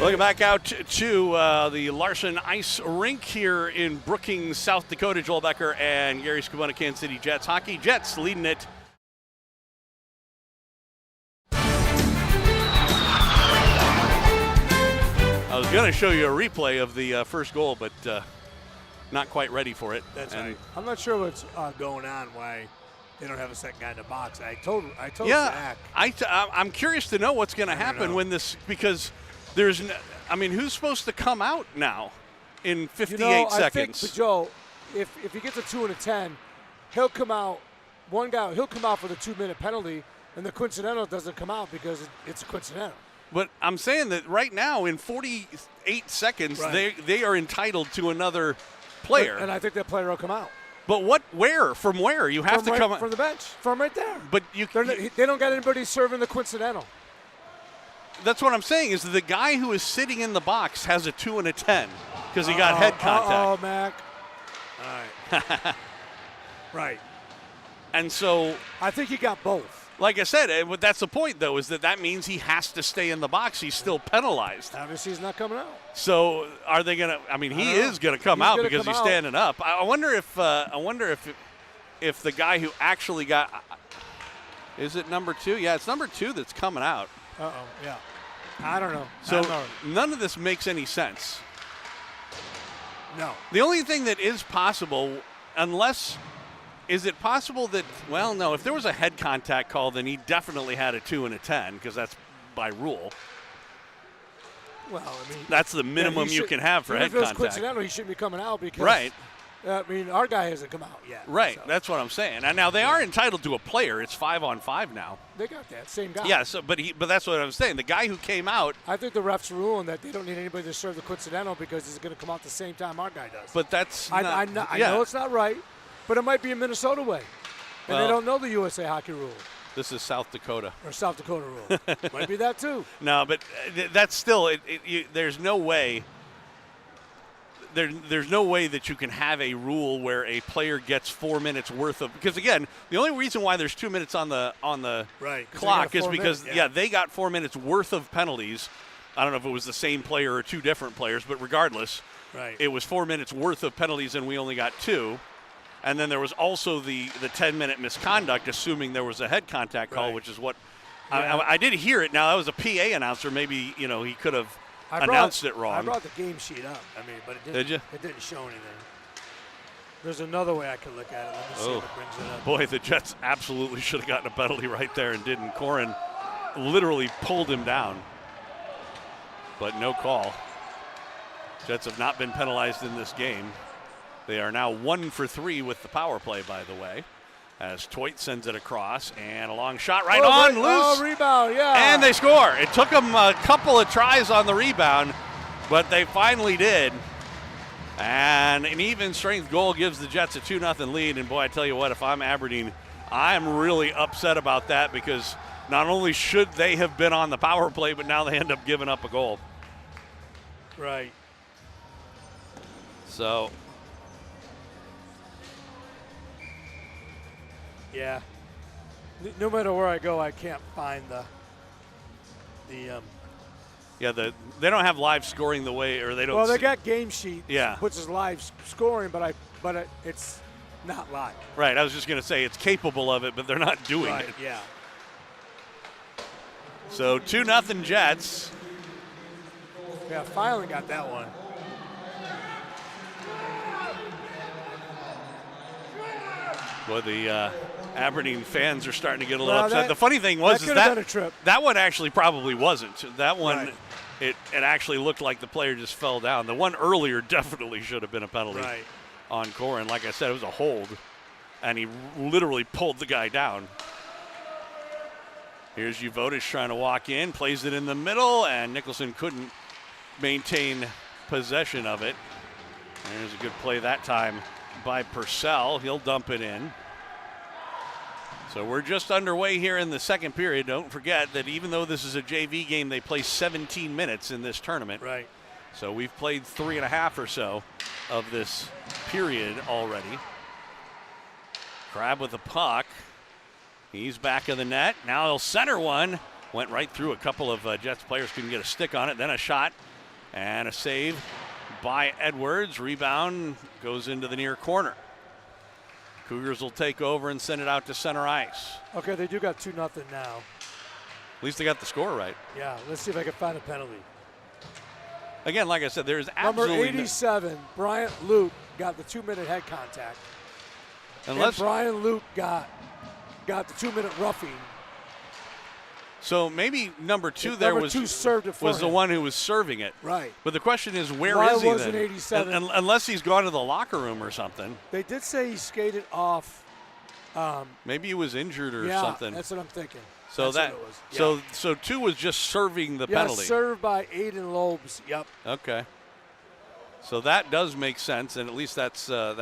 Welcome back out to the Larson Ice Rink here in Brookings, South Dakota. Joel Becker and Gary Scabona, Kansas City Jets hockey. Jets leading it. I was going to show you a replay of the first goal, but not quite ready for it. That's right. I'm not sure what's going on, why they don't have a second guy in the box. I told Zach. I'm curious to know what's going to happen when this, because there's, who's supposed to come out now in 58 seconds? I think for Joe, if he gets a 2 and a 10, he'll come out. He'll come out for the 2-minute penalty, and the coincidental doesn't come out because it's a coincidental. But I'm saying that right now, in 48 seconds, they are entitled to another player. And I think that player will come out. But where? From where? You have to come out. From the bench. From right there. But they don't got anybody serving the coincidental. That's what I'm saying, is the guy who is sitting in the box has a 2 and a 10 because he got head contact. Oh, Mac. All right. Right. And so I think he got both. Like I said, but that's the point, though, is that means he has to stay in the box. He's still penalized. Obviously, he's not coming out. So are they going to? He is going to come out because he's standing up. I wonder if the guy who actually got, is it number 2? Yeah, it's number 2 that's coming out. Yeah. I don't know. So none of this makes any sense. No. The only thing that is possible, is it possible that, well, no, if there was a head contact call, then he definitely had a 2 and a 10 because that's by rule. Well, that's the minimum you can have for head contact. If it was coincidental, he shouldn't be coming out because, our guy hasn't come out yet. Right, so. That's what I'm saying. And now they are entitled to a player. It's 5-on-5 now. They got that same guy. Yeah, but that's what I'm saying. The guy who came out. I think the refs ruling that they don't need anybody to serve the coincidental because he's going to come out the same time our guy does. But that's I know it's not right. But it might be a Minnesota way. And they don't know the USA hockey rule. This is South Dakota. Or South Dakota rule. Might be that too. No, but that's still, there's no way. There's no way that you can have a rule where a player gets 4 minutes worth of, because again, the only reason why there's 2 minutes on the clock is because they got 4 minutes worth of penalties. I don't know if it was the same player or 2 different players, but regardless, it was 4 minutes worth of penalties and we only got 2. And then there was also the 10-minute misconduct, assuming there was a head contact call, which is what I did hear it. Now, that was a PA announcer. Maybe, he could have announced it wrong. I brought the game sheet up. But it didn't. Did you? It didn't show anything. There's another way I could look at it. Let me see if it brings it up. Boy, the Jets absolutely should have gotten a penalty right there and didn't. Corin literally pulled him down. But no call. Jets have not been penalized in this game. They are now 1 for 3 with the power play, by the way, as Toit sends it across, and a long shot loose. Oh, rebound, yeah. And they score. It took them a couple of tries on the rebound, but they finally did. And an even strength goal gives the Jets a 2-0 lead. And, boy, I tell you what, if I'm Aberdeen, I'm really upset about that because not only should they have been on the power play, but now they end up giving up a goal. Right. So... yeah. No matter where I go, I can't find they don't have live scoring the way, or they don't. Well, they got game sheet. Yeah. Which is live scoring, but it's not live. Right. I was just going to say it's capable of it, but they're not doing it. Yeah. So 2-0 Jets. Yeah, finally got that one. Well, the Aberdeen fans are starting to get a little upset. The funny thing was that one actually probably wasn't. That one, it actually looked like the player just fell down. The one earlier definitely should have been a penalty on Corin. Like I said, it was a hold, and he literally pulled the guy down. Here's Uvotis trying to walk in, plays it in the middle, and Nicholson couldn't maintain possession of it. There's a good play that time by Purcell. He'll dump it in. So we're just underway here in the second period. Don't forget that even though this is a JV game, they play 17 minutes in this tournament. Right. So we've played 3.5 or so of this period already. Crab with the puck. He's back of the net. Now he'll center one. Went right through a couple of Jets players. Couldn't get a stick on it. Then a shot And a save by Edwards. Rebound goes into the near corner. Cougars will take over and send it out to center ice. Okay, they do got 2-0 now. At least they got the score right. Yeah, let's see if I can find a penalty. Again, like I said, there's absolutely Number 87, Bryant Luke, got the 2-minute head contact. And Brian Luke got the 2-minute roughing. So maybe number 2 if there number two served it was the one who was serving it. Right. But the question is, where Why is he wasn't then? 87? Unless he's gone to the locker room or something. They did say he skated off. Maybe he was injured or something. That's what I'm thinking. So that's what it was. Yeah. So 2 was just serving the penalty. Served by Aiden Lobes. Yep. Okay. So that does make sense, and at least that's the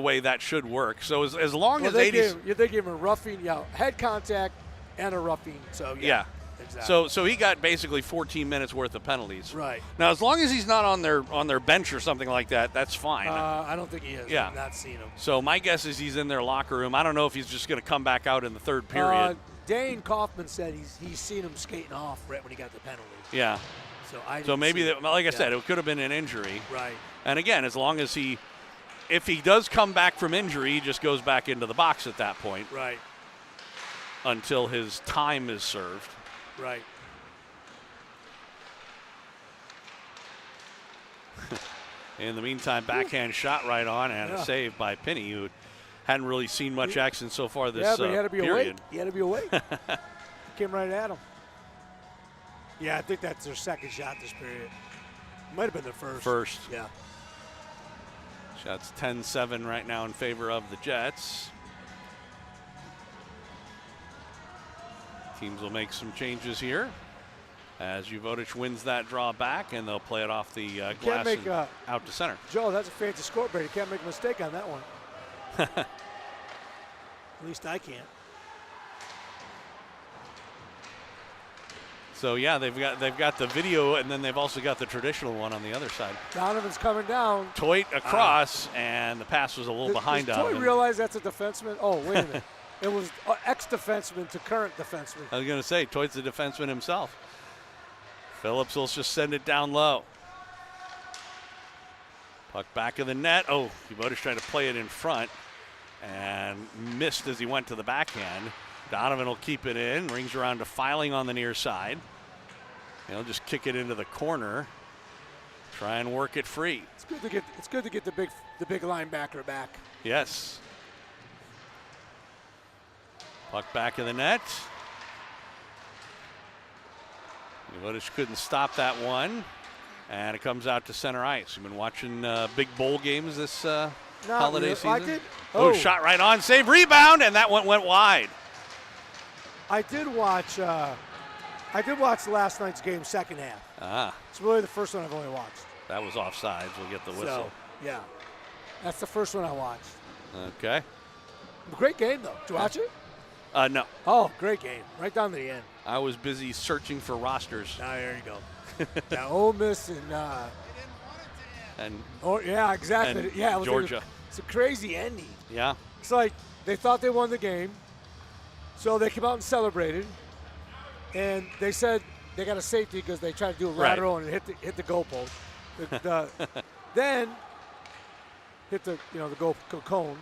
way that should work. So as long as they gave him a roughing, head contact and a roughing. So yeah. Exactly. So he got basically 14 minutes worth of penalties. Right. Now, as long as he's not on their bench or something like that, that's fine. I don't think he is. Yeah. I've not seen him. So my guess is he's in their locker room. I don't know if he's just going to come back out in the third period. Dane Kaufman said he's seen him skating off right when he got the penalty. Yeah. So maybe, like I said, it could have been an injury. Right. And again, as long as if he does come back from injury, he just goes back into the box at that point. Right. Until his time is served. Right. In the meantime, backhand shot right on and a save by Penny, who hadn't really seen much action so far this but he had to be period. awake. He had to be awake. Came right at him. Yeah, I think that's their second shot this period. Might have been their first. First. Yeah. Shots 10-7 right now in favor of the Jets. Teams will make some changes here as Juvotic wins that draw back, and they'll play it off the glass and out to center. Joe, that's a fancy scoreboard. You can't make a mistake on that one. At least I can't. So yeah, they've got the video, and then they've also got the traditional one on the other side. Donovan's coming down. Toit across, and the pass was a little behind Donovan. Does Toit realize that's a defenseman? Oh, wait a minute. It was ex-defenseman to current defenseman. I was going to say, Toit's a defenseman himself. Phillips will just send it down low. Puck back of the net. Oh, Juvotic tried to play it in front and missed as he went to the backhand. Donovan will keep it in, rings around to Filing on the near side. He'll just kick it into the corner, try and work it free. It's good to get the big linebacker back. Yes. Puck back in the net. Juvotic couldn't stop that one, and it comes out to center ice. We've been watching big bowl games this holiday season. Shot right on, save, rebound, and that one went wide. I did watch last night's game, second half. It's really the first one I've only watched. That was offsides. We'll get the whistle. So, yeah, that's the first one I watched. Okay. Great game, though. Did you watch it? No. Oh, great game. Right down to the end. I was busy searching for rosters. There you go. Now, Ole Miss and yeah, exactly. And Georgia. It's a crazy ending. Yeah. It's like they thought they won the game, so they came out and celebrated, and they said they got a safety because they tried to do a lateral and hit the goalpost. Then hit the goal cone.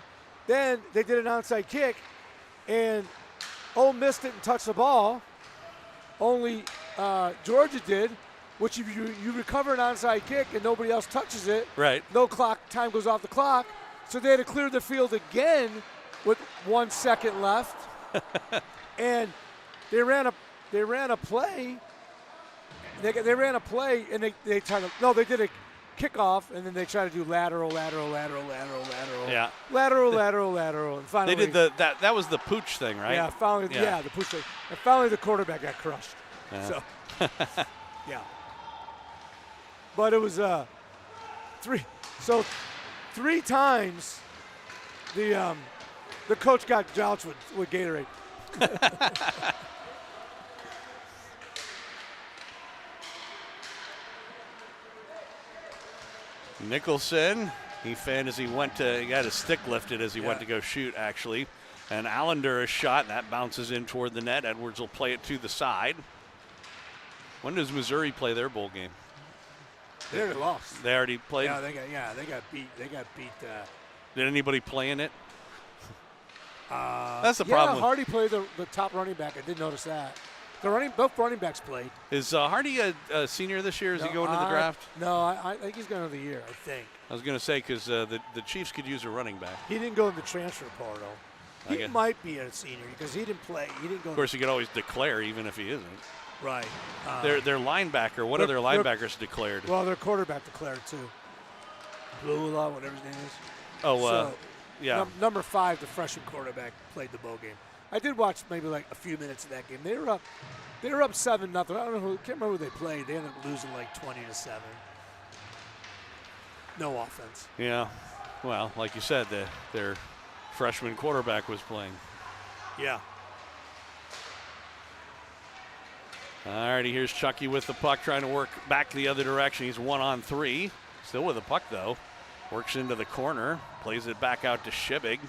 Then they did an onside kick, and Ole Miss didn't touch the ball. Only Georgia did, which if you recover an onside kick and nobody else touches it, no time goes off the clock. So they had to clear the field again with 1 second left, and they ran a play. They ran a play, and they tried to they did a kickoff, and then they tried to do lateral. Yeah. Lateral, and finally they did that was the pooch thing, right? Yeah, finally, the pooch thing, and finally the quarterback got crushed. Yeah. So, yeah. But it was 3 times the coach got jounced with Gatorade. Nicholson, he fanned as he got his stick lifted as he went to go shoot, actually. And Allender a shot, that bounces in toward the net. Edwards will play it to the side. When does Missouri play their bowl game? They already lost. They already played? Yeah, they got beat. They got beat. Did anybody play in it? That's the problem. Yeah, Hardy played the top running back. I did notice that. Both running backs played. Is Hardy a senior this year? Is he going to the draft? No, I think he's going to the year, I think. I was going to say because the Chiefs could use a running back. He didn't go in the transfer portal. He might be a senior because he didn't play. He didn't go. Of course, he could always declare even if he isn't. Right. Their linebacker. What other linebackers declared? Well, their quarterback declared too. Lula, whatever his name is. Oh, yeah. Number 5, the freshman quarterback, played the bowl game. I did watch maybe like a few minutes of that game. They were up 7-0. I don't know can't remember who they played. They ended up losing like 20-7. No offense. Yeah. Well, like you said, their freshman quarterback was playing. Yeah. All righty, here's Chucky with the puck, trying to work back the other direction. He's 1-on-3. Still with the puck, though. Works into the corner. Plays it back out to Shibig.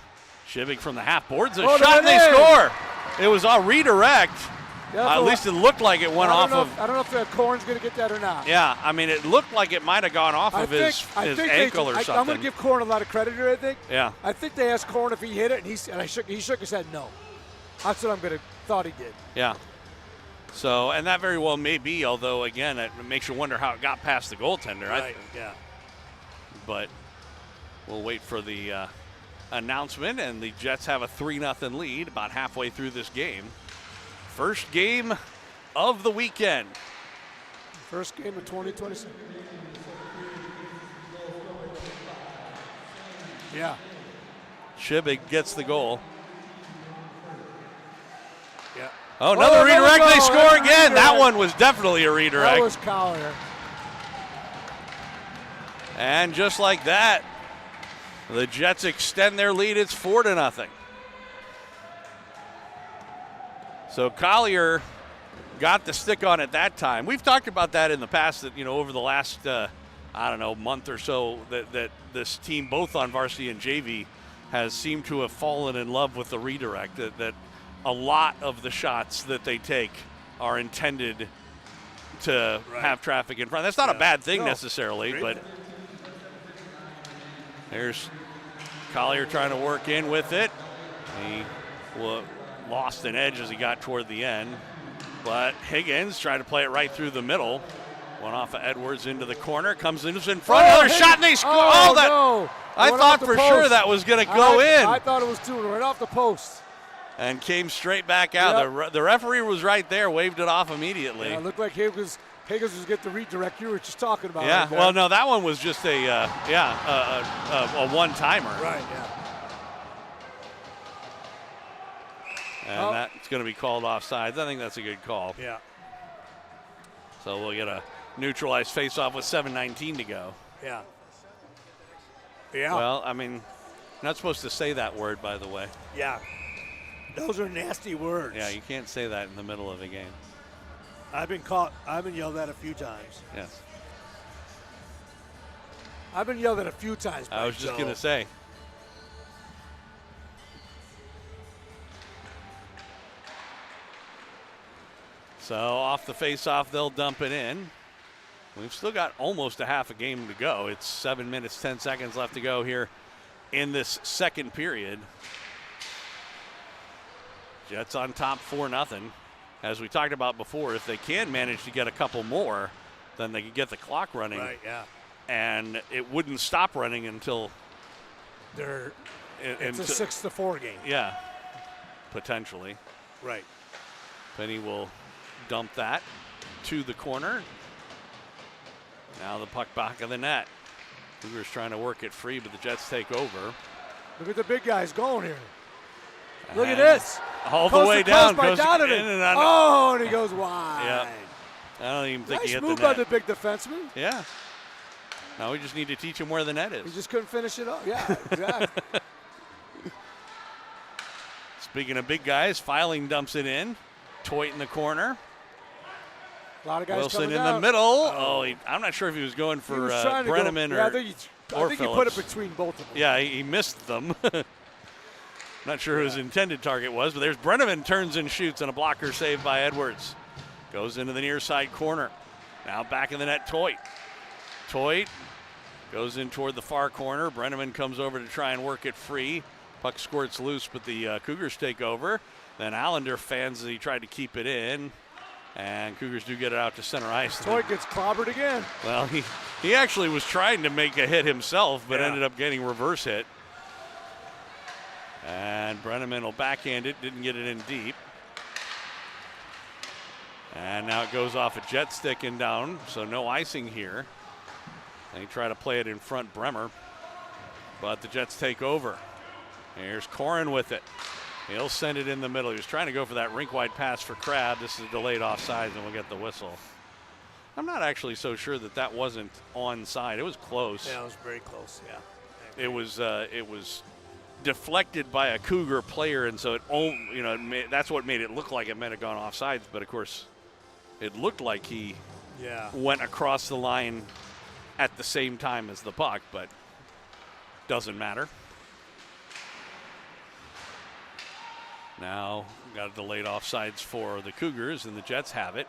Shibig from the half boards a shot, and they score. It was a redirect. Yeah, at least it looked like it went off of. I don't know if the Corn's going to get that or not. Yeah, I mean, it looked like it might have gone off of his ankle or something. I'm going to give Corn a lot of credit here, I think. Yeah. I think they asked Corn if he hit it, and he shook his head no. That's what thought he did. Yeah. So, and that very well may be, although, again, it makes you wonder how it got past the goaltender. Right, yeah. But we'll wait for the announcement, and the Jets have a 3-0 lead about halfway through this game. First game of the weekend. First game of 2026. Yeah. Shibig gets the goal. Yeah. Oh, another redirect. They score again. That one was definitely a redirect. That was Collier. And just like that, the Jets extend their lead. It's 4-0. So Collier got the stick on it that time. We've talked about that in the past, that, over the last, month or so, that this team, both on varsity and JV, has seemed to have fallen in love with the redirect, that a lot of the shots that they take are intended to have traffic in front. That's not a bad thing necessarily, but there's Collier trying to work in with it. He lost an edge as he got toward the end, but Higgins tried to play it right through the middle. Went off of Edwards into the corner, comes in front, another shot, and they score. No. I thought for sure that was going to go in. I thought it was too, right off the post. And came straight back out. Yep. The referee was right there, waved it off immediately. Yeah, it looked like Higgins was get the redirect you were just talking about. Yeah, right well, no, that one was just a one-timer. Right, yeah. And that's going to be called offsides. I think that's a good call. Yeah. So we'll get a neutralized face-off with 7:19 to go. Yeah. Yeah. Well, I mean, not supposed to say that word, by the way. Yeah. Those are nasty words. Yeah, you can't say that in the middle of a game. I've been yelled at a few times. Yes. I've been yelled at a few times. I was just going to say. So off the face-off, they'll dump it in. We've still got almost a half a game to go. It's 7 minutes, 10 seconds left to go here in this second period. Jets on top 4-0. As we talked about before, if they can manage to get a couple more, then they can get the clock running. Right, yeah. And it wouldn't stop running until it's a 6-4 game. Yeah, potentially. Right. Penny will dump that to the corner. Now the puck back of the net. Cougars trying to work it free, but the Jets take over. Look at the big guys going here. Look at this. All the way down. Goes in and out. Oh, and he goes wide. Yeah. I don't even think he hit the net. Nice move by the big defenseman. Yeah. Now we just need to teach him where the net is. He just couldn't finish it up. Yeah, exactly. Speaking of big guys, Filing dumps it in. Toit in the corner. A lot of guys Wilson in down. the middle. I'm not sure if he was going for Brenneman or Phillips. I think he put it between both of them. Yeah, he missed them. Not sure who his intended target was, but there's Brenneman turns and shoots, and a blocker saved by Edwards. Goes into the near side corner. Now back in the net, Toit. Toit goes in toward the far corner. Brenneman comes over to try and work it free. Puck squirts loose, but the Cougars take over. Then Allender fans as he tried to keep it in. And Cougars do get it out to center ice. Toit gets clobbered again. Well, he actually was trying to make a hit himself, but ended up getting reverse hit. And Brenneman will backhand it, didn't get it in deep. And now it goes off a jet stick and down, so no icing here. They try to play it in front, Bremer, but the Jets take over. Here's Corin with it. He'll send it in the middle. He was trying to go for that rink-wide pass for Crab. This is a delayed offside, and we'll get the whistle. I'm not actually so sure that wasn't onside. It was close. Yeah, it was very close, yeah. It was deflected by a Cougar player, and so that's what made it look like it might have gone offsides. But of course, it looked like he went across the line at the same time as the puck, but doesn't matter. Now got a delayed offsides for the Cougars, and the Jets have it.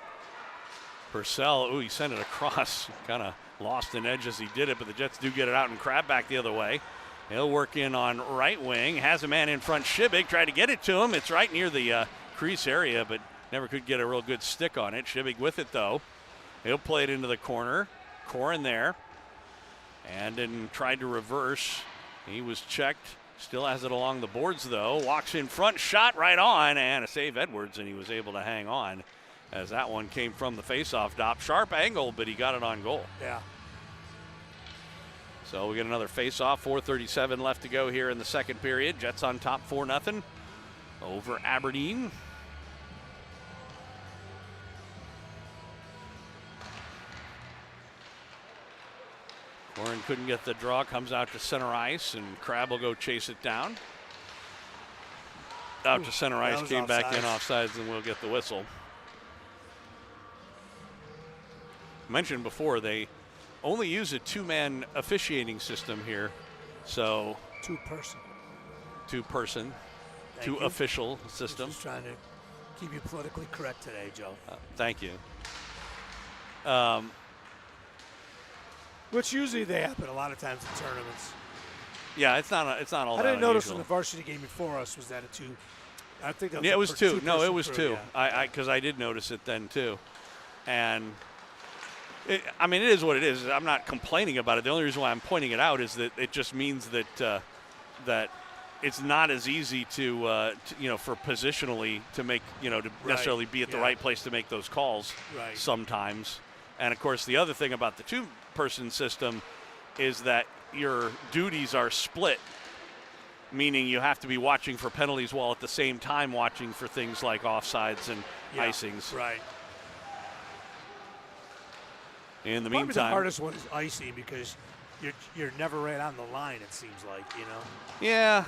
Purcell, he sent it across, kind of lost an edge as he did it, but the Jets do get it out and Crab back the other way. He'll work in on right wing, has a man in front. Shibig tried to get it to him. It's right near the crease area, but never could get a real good stick on it. Shibig with it, though. He'll play it into the corner. Corin there. And then tried to reverse. He was checked. Still has it along the boards, though. Walks in front, shot right on, and a save Edwards, and he was able to hang on as that one came from the faceoff dot. Sharp angle, but he got it on goal. Yeah. So we get another faceoff. 4:37 left to go here in the second period. Jets on top 4-0 over Aberdeen. Corin couldn't get the draw, comes out to center ice, and Crab will go chase it down. Out to center ice, came back in offsides, and we'll get the whistle. Mentioned before, they only use a two-man officiating system here, so Two-person, two-official system. Just trying to keep you politically correct today, Joe. Thank you. Which usually they happen a lot of times in tournaments. Yeah, it's not all that I didn't notice in unusual. the varsity game before us was that a two. I think that was It was two. No, it was crew, two. yeah. Because I did notice it then too, and it is what it is. I'm not complaining about it. The only reason why I'm pointing it out is that it just means that that it's not as easy to for positionally to make to necessarily be at the right place to make those calls sometimes. And of course, the other thing about the two-person system is that your duties are split, meaning you have to be watching for penalties while at the same time watching for things like offsides and icings. Right. In the Probably meantime, the hardest one is icing because you're never right on the line. It seems like Yeah.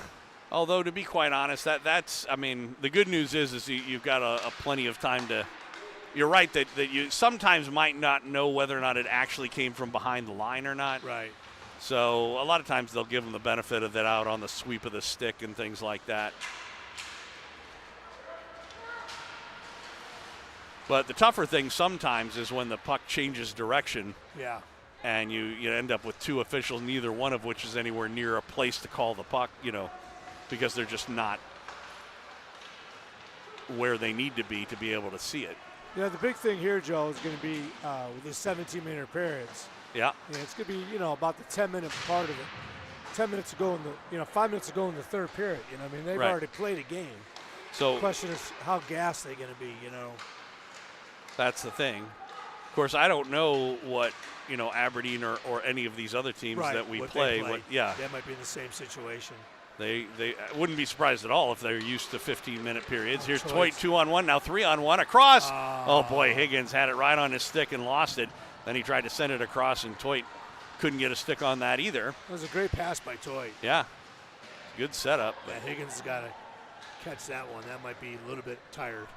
Although to be quite honest, that's the good news is you've got a plenty of time to. You're right that you sometimes might not know whether or not it actually came from behind the line or not. Right. So a lot of times they'll give them the benefit of that out on the sweep of the stick and things like that. But the tougher thing sometimes is when the puck changes direction. Yeah. And you end up with two officials, neither one of which is anywhere near a place to call the puck, because they're just not where they need to be able to see it. The big thing here, Joe, is going to be with the 17-minute periods. Yeah. It's going to be, about the 10-minute part of it. 10 minutes ago in the, 5 minutes ago in the third period. They've already played a game. So the question is how gassed they're going to be. That's the thing. Of course, I don't know what Aberdeen or any of these other teams that we play. They might be in the same situation. They wouldn't be surprised at all if they're used to 15-minute periods. Here's Toit 2-on-1, now 3-on-1 across. Oh boy, Higgins had it right on his stick and lost it. Then he tried to send it across, and Toit couldn't get a stick on that either. It was a great pass by Toit. Yeah, good setup. Yeah, Higgins has got to catch that one. That might be a little bit tired.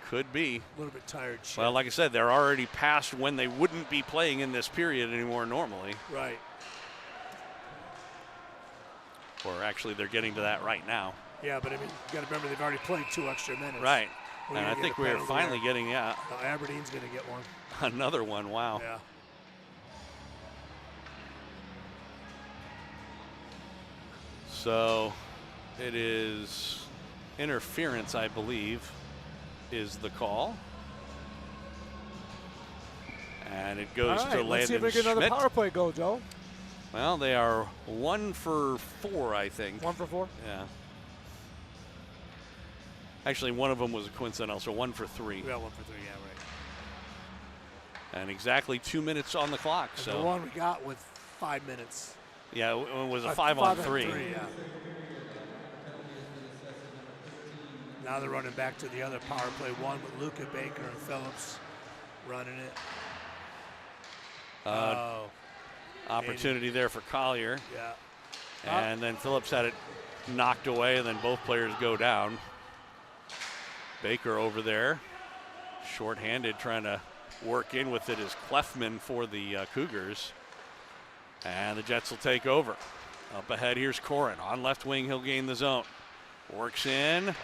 Could be. A little bit tired. Well, like I said, they're already past when they wouldn't be playing in this period anymore normally. Right. Or actually, they're getting to that right now. Yeah, but you got to remember they've already played 2 extra minutes. Right. And I think we're finally getting Aberdeen's going to get one. Another one. Wow. Yeah. So it is interference, I believe, is the call. And it goes to Landon let's see if we get another Schmidt. power play go, Joe. Well, they are 1 for 4, I think. 1 for 4? Yeah. Actually, one of them was a coincidental, so 1 for 3. Yeah, 1 for 3, yeah, right. And exactly 2 minutes on the clock. And so the one we got with 5 minutes. Yeah, it was a 5 on 3. Yeah. Now they're running back to the other power play one with Luca, Baker, and Phillips running it. Opportunity there for Collier. Yeah. And then Phillips had it knocked away, and then both players go down. Baker over there, shorthanded, trying to work in with it is Clefman for the Cougars. And the Jets will take over. Up ahead, here's Corin. On left wing, he'll gain the zone. Works in.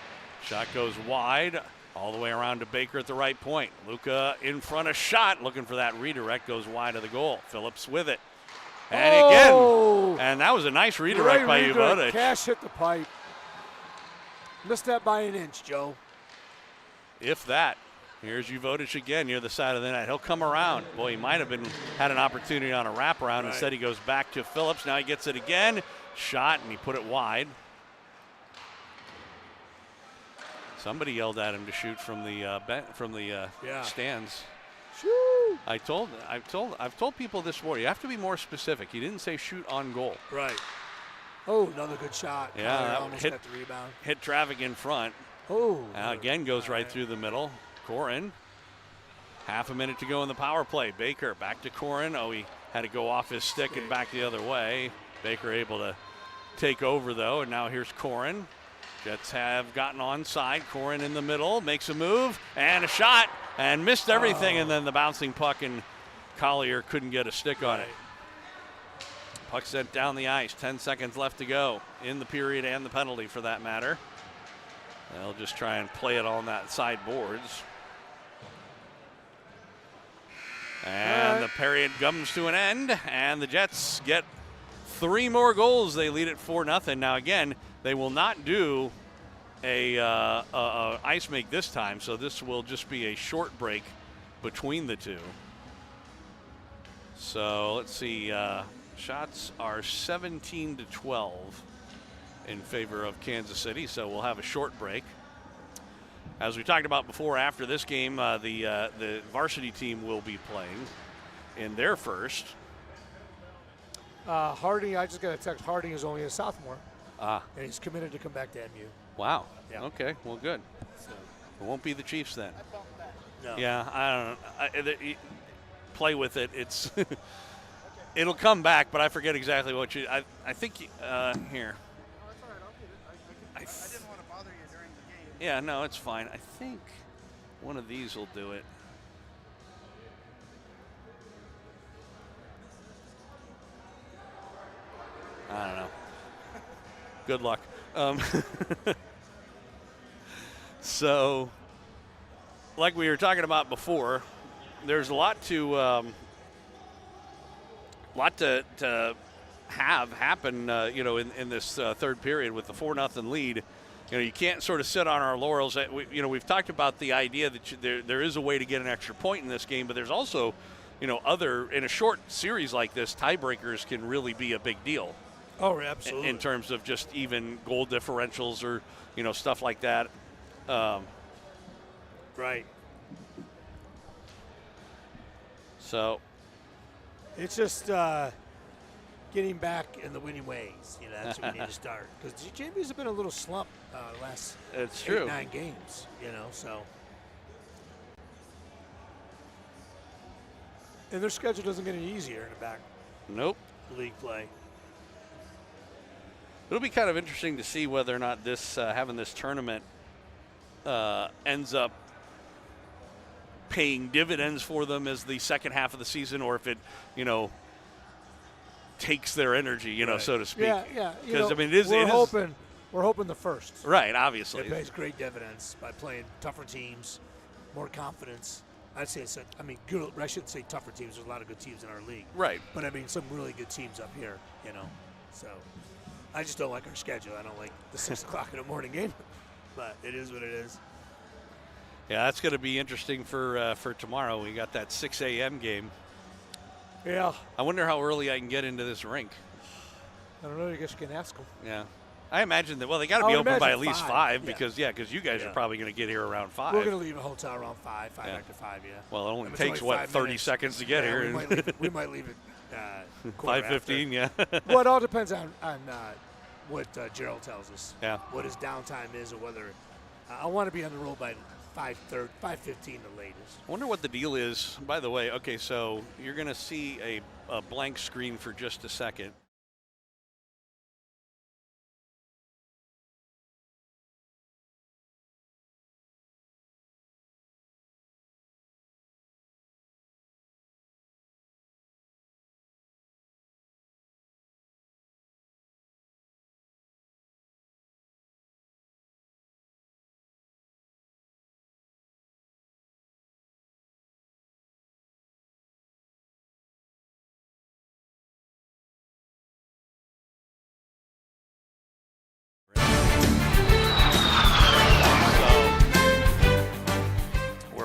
Shot goes wide. All the way around to Baker at the right point. Luca in front of shot, looking for that redirect, goes wide of the goal. Phillips with it. And again, and that was a nice redirect by Uvotic. Cash hit the pipe. Missed that by an inch, Joe. If that. Here's Uvotic again near the side of the net. He'll come around. Boy, he might have had an opportunity on a wraparound. Right. Instead, he goes back to Phillips. Now he gets it again. Shot, and he put it wide. Somebody yelled at him to shoot from the stands. Shoo! I've told people this morning, you have to be more specific. He didn't say shoot on goal. Right. Oh, another good shot. Yeah, that almost hit got the rebound. Hit traffic in front. Oh. Again goes right through the middle. Corin. Half a minute to go in the power play. Baker back to Corin. Oh, he had to go off his stick and back the other way. Baker able to take over though, and now here's Corin. Jets have gotten onside. Corin in the middle, makes a move, and a shot, and missed everything, and then the bouncing puck, and Collier couldn't get a stick on it. Puck sent down the ice, 10 seconds left to go in the period and the penalty for that matter. They'll just try and play it on that side boards. And the period comes to an end, and the Jets get 3 more goals. They lead it 4-0. Now again, they will not do a ice make this time, so this will just be a short break between the two. So let's see, shots are 17-12 in favor of Kansas City, so we'll have a short break. As we talked about before, after this game, the varsity team will be playing in their first. Harding, I just got a text. Harding is only a sophomore. And he's committed to come back to MU. Wow. Yeah. Okay, well, good. So. It won't be the Chiefs then. No. Yeah, I don't know. Play with it. It's it'll come back, but I forget exactly what you. I think here. Oh, it's all right. I'll get it. I didn't want to bother you during the game. Yeah, no, it's fine. I think one of these will do it. I don't know. Good luck. So, like we were talking about before, there's a lot to have happen, in this third period with the 4-0 lead. You can't sort of sit on our laurels. We've talked about the idea that there is a way to get an extra point in this game, but there's also, in a short series like this, tiebreakers can really be a big deal. Oh, absolutely. In terms of just even goal differentials or, stuff like that. Right. So. It's just getting back in the winning ways. That's what we need to start. Because the JVs have been a little slump last 8-9 games, so. And their schedule doesn't get any easier in the back. Nope. League play. It'll be kind of interesting to see whether or not this having this tournament ends up paying dividends for them as the second half of the season, or if it, takes their energy, right. so to speak. Yeah. Because it is. We're hoping We're hoping the first. Right, obviously. It pays great dividends by playing tougher teams, more confidence. I'd say good. I shouldn't say tougher teams. There's a lot of good teams in our league. Right. But I mean, some really good teams up here. So I just don't like our schedule. I don't like the 6 o'clock in the morning game. But it is what it is. Yeah, that's going to be interesting for tomorrow. We got that 6 a.m. game. Yeah. I wonder how early I can get into this rink. I don't know. I guess you can ask them. Yeah. I imagine that, well, they got to be open by at least 5 yeah. because you guys are probably going to get here around 5. We're going to leave a hotel around 5 after 5, yeah. Well, it only takes, 30 seconds to get here? We might leave it 5:15, yeah. Well, it all depends on what Gerald tells us. Yeah. What his downtime is or whether I want to be on the road by 5:15 the latest. I wonder what the deal is. By the way, okay, so you're going to see a blank screen for just a second.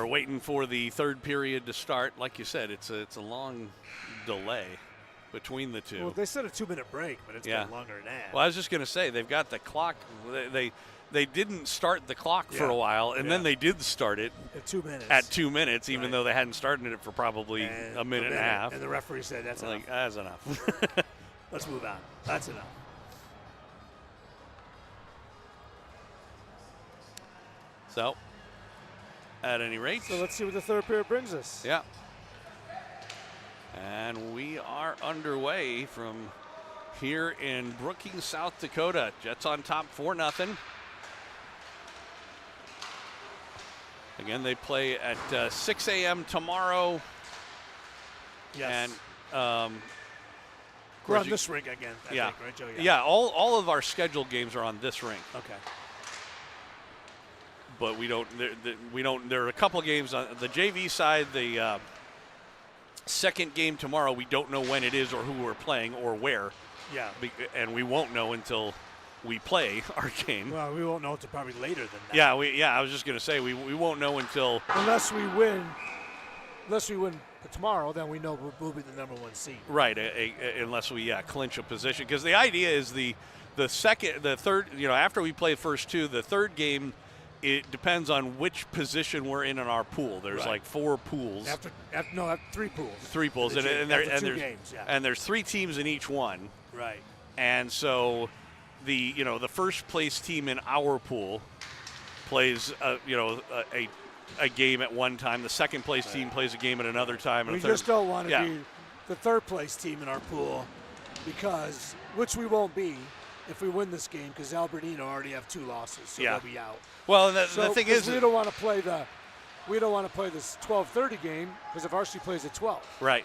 Waiting for the third period to start. Like you said, it's a long delay between the two. Well, they said a 2-minute break, but it's been longer than that. Well, I was just going to say, they've got the clock. They didn't start the clock for a while, and then they did start it at 2 minutes. At 2 minutes, even though they hadn't started it for probably a minute and a half. And the referee said that's enough. That's enough. Let's move on. That's enough. So, at any rate. So let's see what the third period brings us. Yeah. And we are underway from here in Brookings, South Dakota. Jets on top 4-0. Again, they play at 6 a.m. tomorrow. Yes. And we're on this rink again, I think, right, Joe? Yeah, all of our scheduled games are on this rink. Okay. But we don't. There are a couple games on the JV side. The second game tomorrow, we don't know when it is or who we're playing or where. Yeah. And we won't know until we play our game. Well, we won't know until probably later than that. Yeah. I was just going to say we won't know until unless we win tomorrow, then we know we'll be the number 1 seed. Right. Unless we clinch a position, because the idea is the third. After we play first 2, the third game. It depends on which position we're in our pool. There's like 4 pools. After 3 pools. 3 pools, and there's 3 teams in each one. Right. And so, the first place team in our pool plays a game at one time. The second place team plays a game at another time. And we just don't want to be the third place team in our pool, because which we won't be. If we win this game, because Aberdeen already have 2 losses, so they'll be out. Well, the thing is, we don't want to play this 12:30 game, because if varsity plays at 12. Right.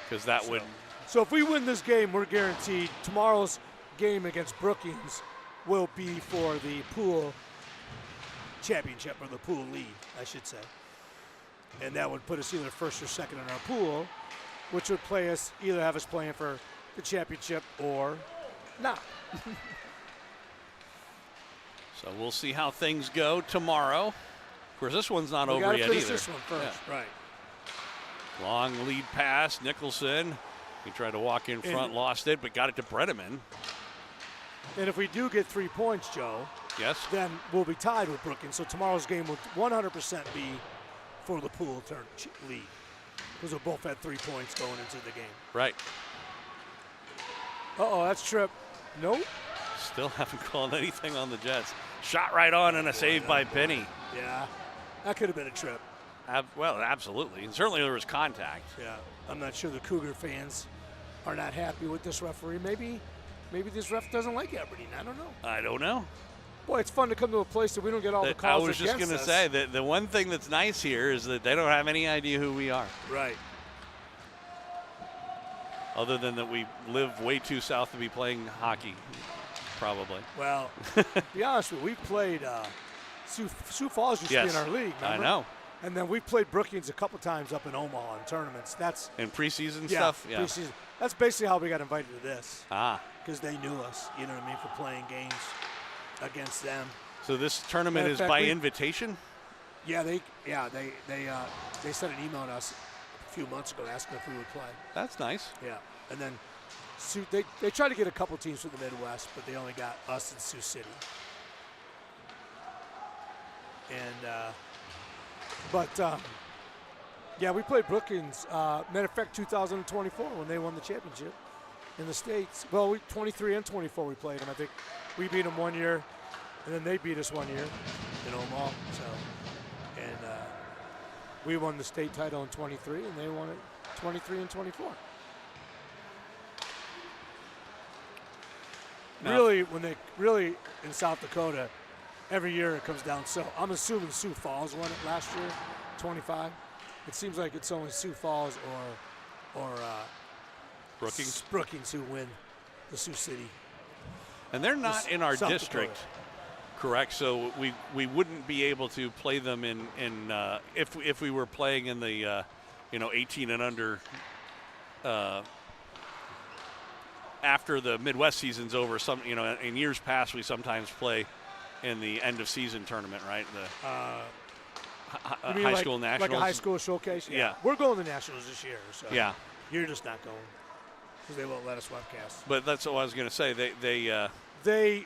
Because that would. So if we win this game, we're guaranteed tomorrow's game against Brookings will be for the pool championship, or the pool lead, I should say. And that would put us either first or second in our pool, which would have us playing for the championship or not. So we'll see how things go tomorrow. Of course, this one's not over yet either. This one first, right? Long lead pass, Nicholson. He tried to walk in front, lost it, but got it to Bredeman. And if we do get 3 points, Joe, then we'll be tied with Brookings. So tomorrow's game will 100% be for the pool turn lead, because we'll both had 3 points going into the game. Right. That's trip. Nope. Still haven't called anything on the Jets. Shot right on and a save by Penny. Yeah, that could have been a trip. Well, absolutely. And certainly there was contact. Yeah, I'm not sure the Cougar fans are not happy with this referee. Maybe this ref doesn't like Aberdeen. I don't know. Boy, it's fun to come to a place that we don't get all the calls I was just going to say that the one thing that's nice here is that they don't have any idea who we are. Right. Other than that we live way too south to be playing hockey. probably. Well, to be honest with you, we played Sioux Falls used to be in our league. I Remember? know. And then we played Brookings a couple times up in Omaha in tournaments. That's In preseason yeah, stuff? Yeah. preseason. That's basically how we got invited to this. Ah. Because they knew us, you know what I mean, for playing games against them. So this tournament Matter is of fact, by we- invitation? Yeah, they sent an email to us a few months ago asking if we would play. That's nice. Yeah, and then they tried to get a couple teams from the Midwest, but they only got us in Sioux City. And yeah, we played Brookings. Matter of fact, 2024 when they won the championship in the States. Well, 23 and 24 we played them. I think we beat them 1 year, and then they beat us 1 year in Omaha. So, and we won the state title in 23, and they won it 23 and 24. Now, Really in South Dakota, every year it comes down. So I'm assuming Sioux Falls won it last year, 25. It seems like it's only Sioux Falls or Brookings. who win the Sioux City. And they're not in our South district, Dakota. correct? So we wouldn't be able to play them in if we were playing in the 18 and under after the Midwest season's over. In years past we sometimes play in the end of season tournament, right? You mean high like, school nationals. like a high school showcase? Yeah. We're going to the nationals this year. So Yeah. You're just not going because they won't let us webcast. But that's what I was going to say. But That's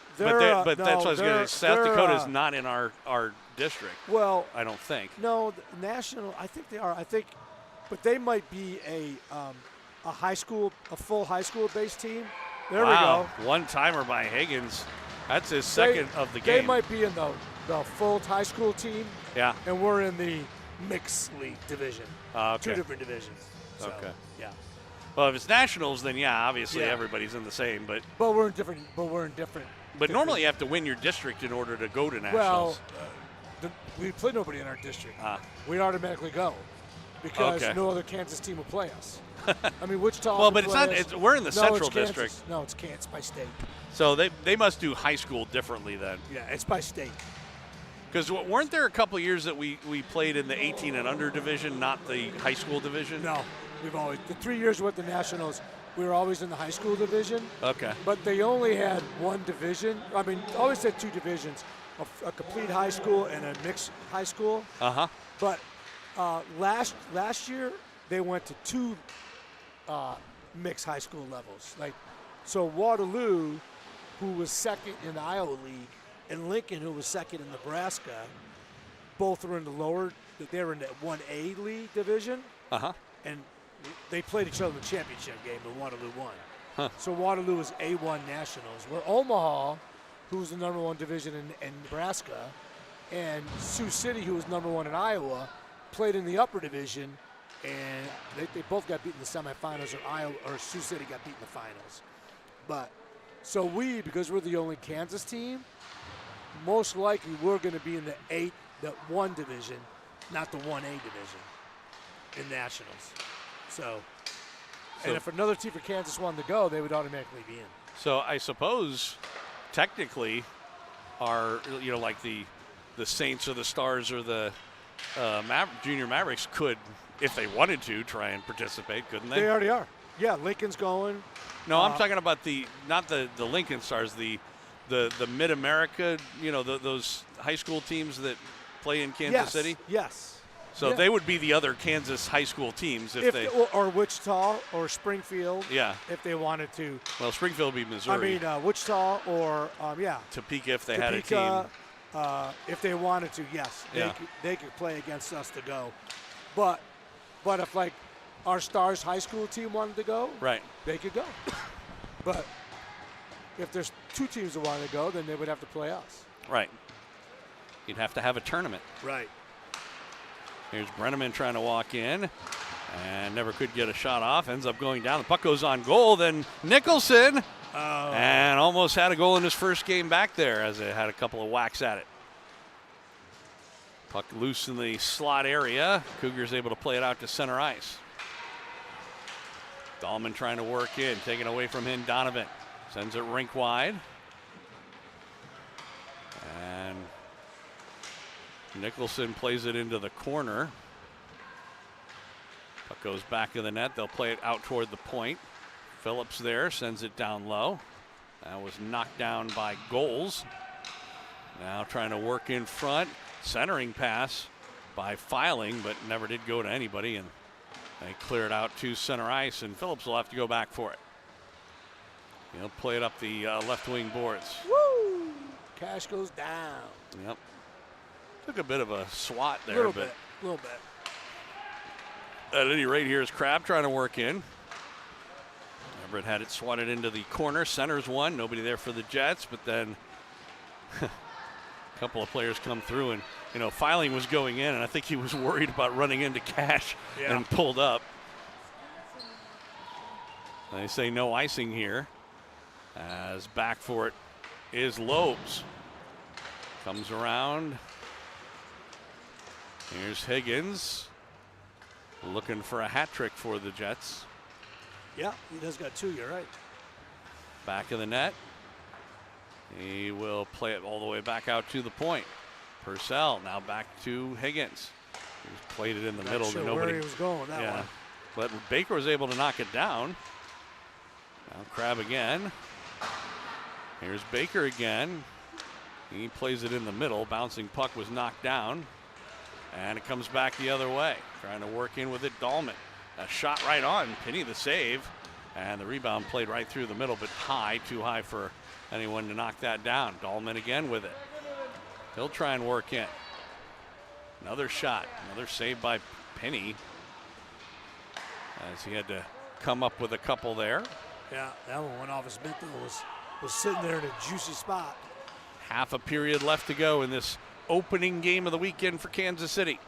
that's what I was going to say. South Dakota is not in our district. Well, I don't think. no, the national. I think they are. But they might be a full high school based team. There Wow. we go. One timer by Higgins. That's his second of the game. They might be in the full high school team, Yeah. and we're in the mixed league division. Okay. Two different divisions. So, Okay. Yeah. Well, if it's nationals, then yeah, obviously Yeah. everybody's in the same. But But we're in different. normally you have to win your district in order to go to Well, nationals. we play nobody in our district. Ah. We automatically go because Okay. no other Kansas team will play us. I mean, Wichita. Well, will but it's play not. us. We're in the No, Central it's Kansas. District, No, it's Kansas by state. so they must do high school differently then. Yeah, it's by state. Because weren't there a couple of years that we played in the 18 and under division, not the high school division? No, we've always the 3 years with the Nationals, we were always in the high school division. Okay. But they only had one division. I mean, always had two divisions: a complete high school and a mixed high school. Uh-huh. But last year they went to two mixed high school levels. So Waterloo, who was second in the Iowa League, and Lincoln, who was second in Nebraska, both were in the lower. They were in the 1A league division, Uh-huh. and they played each other in the championship game, and Waterloo won. Huh. So Waterloo was A1 Nationals, where Omaha, who was the number one division in Nebraska, and Sioux City, who was number one in Iowa, played in the upper division, and they both got beat in the semifinals, or Sioux City got beat in the finals. But so because we're the only Kansas team, most likely we're going to be in the 1 division, not the 1A division in nationals. So and if another team for Kansas wanted to go, they would automatically be in. So I suppose technically our, like the Saints or the Stars or the Junior Mavericks could, if they wanted to, try and participate, couldn't they? They already are. Yeah, Lincoln's going. No, I'm talking about not the Lincoln Stars, the Mid-America, those high school teams that play in Kansas City. Yes. So they would be the other Kansas high school teams if they. Or Wichita or Springfield. Yeah. If they wanted to. Well, Springfield would be Missouri. I mean, Wichita or Topeka if they had a team. If they wanted to, yes, they could play against us to go. But if like our Stars high school team wanted to go, right, they could go. But if there's two teams that wanted to go, then they would have to play us. Right. You'd have to have a tournament. Right. Here's Brenneman trying to walk in and never could get a shot off. Ends up going down. The puck goes on goal. Then Nicholson and almost had a goal in his first game back there as it had a couple of whacks at it. Puck loose in the slot area. Cougars able to play it out to center ice. Dahlman trying to work in, taken away from him. Donovan sends it rink wide. Nicholson plays it into the corner. Puck goes back of the net. They'll play it out toward the point. Phillips there sends it down low. That was knocked down by Goals. Now trying to work in front. Centering pass by Filing, but never did go to anybody. And they clear it out to center ice, and Phillips will have to go back for it. He'll play it up the left wing boards. Woo! Cash goes down. Yep. Took a bit of a swat there, Little but bit. at any rate, here's Crabb trying to work in. Everett had it swatted into the corner. Centers one. Nobody there for the Jets, but then a couple of players come through, and Filing was going in, and I think he was worried about running into Cash and pulled up. They say no icing here, as back for it is Lobes. Comes around. Here's Higgins looking for a hat trick for the Jets. Yeah, he does got two, you're right. Back of the net. He will play it all the way back out to the point. Purcell now back to Higgins. He's played it in the middle to nobody. Where he was going that one. But Baker was able to knock it down. Now Crabb again. Here's Baker again. He plays it in the middle. Bouncing puck was knocked down. And it comes back the other way. Trying to work in with it, Dahlman. A shot right on, Penny the save. And the rebound played right through the middle, but high, too high for anyone to knock that down. Dahlman again with it. He'll try and work in. Another shot, another save by Penny. As he had to come up with a couple there. Yeah, that one went off his mitt, was sitting there in a juicy spot. Half a period left to go in this opening game of the weekend for Kansas City.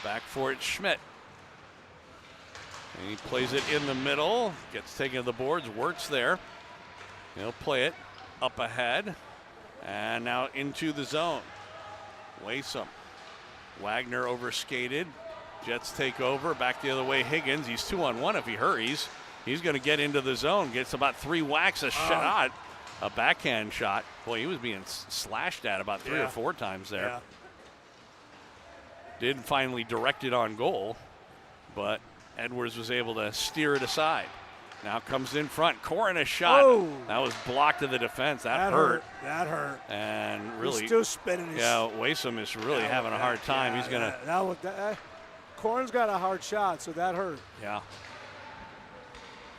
Back for it, Schmidt. And he plays it in the middle, gets taken to the boards, Wirtz there. He'll play it up ahead, and now into the zone. Waysome. Wagner overskated. Jets take over, back the other way, Higgins. He's 2-on-1 if he hurries. He's going to get into the zone, gets about 3 whacks, a shot, a backhand shot. Boy, he was being slashed at about 3 or 4 times there. Yeah. Did finally direct it on goal, but Edwards was able to steer it aside. Now comes in front. Corin a shot. Oh. That was blocked to the defense. That hurt. That hurt. And really, he's still spinning his. Yeah, Waysome is really having a hard time. He's gonna. Corin's got a hard shot, so that hurt. Yeah.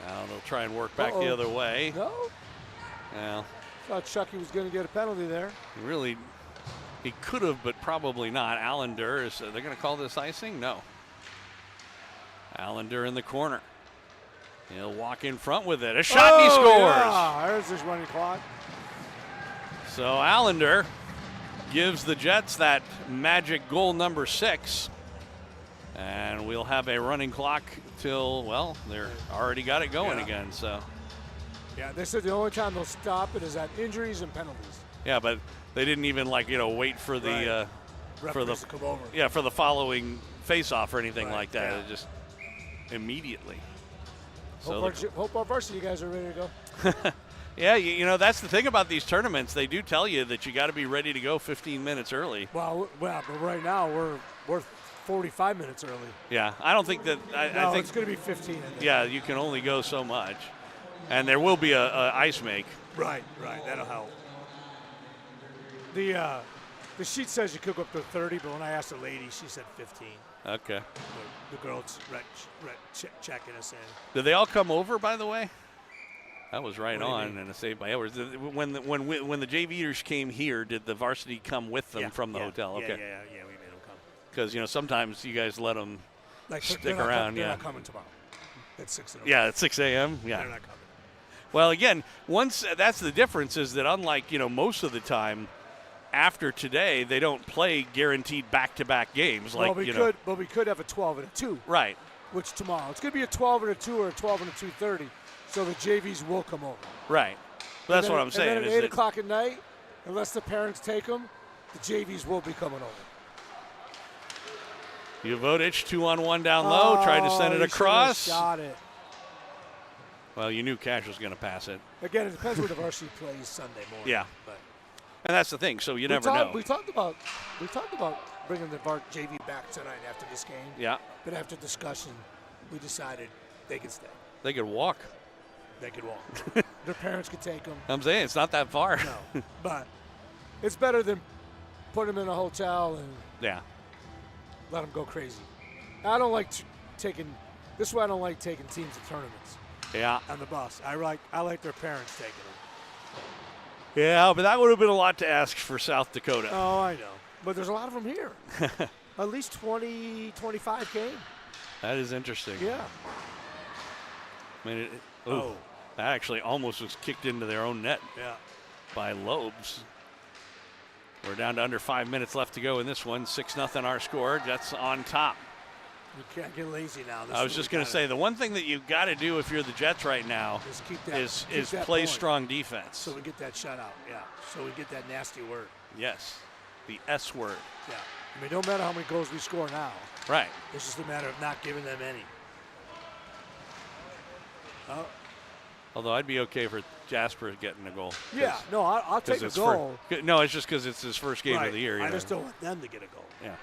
Now they'll try and work back the other way. No. Yeah. Thought Chucky was going to get a penalty there. Really, he could have, but probably not. Allender is. They're going to call this icing? No. Allender in the corner. He'll walk in front with it. A shot and he scores. Yeah, there's his running clock. So Allender gives the Jets that magic goal number 6. And we'll have a running clock till, well, they're already got it going again. So. Yeah, they said the only time they'll stop it is at injuries and penalties. Yeah, but they didn't even wait for the referees to come over. Yeah, for the following face-off or anything like that. It just immediately. Hope our varsity guys are ready to go. Yeah, that's the thing about these tournaments. They do tell you that you got to be ready to go 15 minutes early. Well, but right now we're 45 minutes early. Yeah, I don't think that. I think it's going to be 15. Yeah, you can only go so much, and there will be a ice make. Right, that'll help. The sheet says you could go up to 30, but when I asked the lady, she said 15. Okay. The girl's checking us in. Did they all come over, by the way? That was right on, and a save by Edwards. When the JVers came here, did the varsity come with them from the hotel? Okay. Yeah, we made them come. Because sometimes you guys let them stick around. They're not coming tomorrow. At 6 a.m. Yeah, at 6 a.m. Yeah. They're not coming. Well, again, that's the difference is that unlike most of the time, after today, they don't play guaranteed back-to-back games. But we could have a 12 and a 2. Right. Which tomorrow it's going to be a 12 and a 2 or a 12 and a 2:30. So the JVs will come over. Right. That's what I'm saying. And then at 8 o'clock at night, unless the parents take them, the JVs will be coming over. Uvodich 2-on-1 down low, tried to send it across. Shot it. Well, you knew Cash was going to pass it. Again, it depends where the varsity plays Sunday morning. Yeah. But. And that's the thing. So you never know. We talked about bringing the Bart JV back tonight after this game. Yeah. But after discussion, we decided they could stay. They could walk. They could walk. Their parents could take them. I'm saying it's not that far. No, but it's better than putting them in a hotel and Yeah. let them go crazy. I don't like taking. This is why I don't like taking teams to tournaments Yeah. on the bus. I like their parents taking them. Yeah, but that would have been a lot to ask for South Dakota. Oh, I know. But there's a lot of them here. At least 20, 25 came. That is interesting. Yeah. I mean, that actually almost was kicked into their own net Yeah. by Lobes. We're down to under 5 minutes left to go in this one. 6-0 our score. Jets on top. You can't get lazy now. I was just going to say, the one thing that you've got to do if you're the Jets right now is play point. strong defense. So we get that shutout. Yeah. So we get that nasty word. Yes. The S word. Yeah. I mean, no matter how many goals we score now. Right. It's just a matter of not giving them any. Oh. Although I'd be okay for Jasper getting a goal. Yeah. No, I'll take a goal. No, it's just because it's his first game right. of the year. I just don't want them to get a goal. Yeah.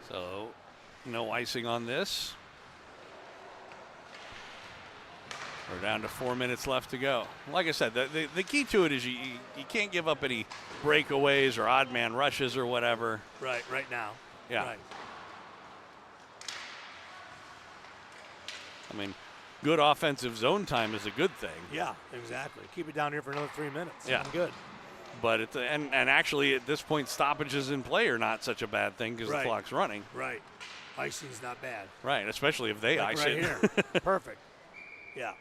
So, no icing on this. We're down to 4 minutes left to go. Like I said, the key to it is you can't give up any breakaways or odd man rushes or whatever. Right now. Yeah. Right. I mean, good offensive zone time is a good thing. Yeah, exactly. Keep it down here for another 3 minutes. Yeah. I'm good. But it's and actually at this point stoppages in play are not such a bad thing because Right. the clock's running. Right. Icing's not bad. Right, especially if they Like ice right it. here. Perfect. Yeah.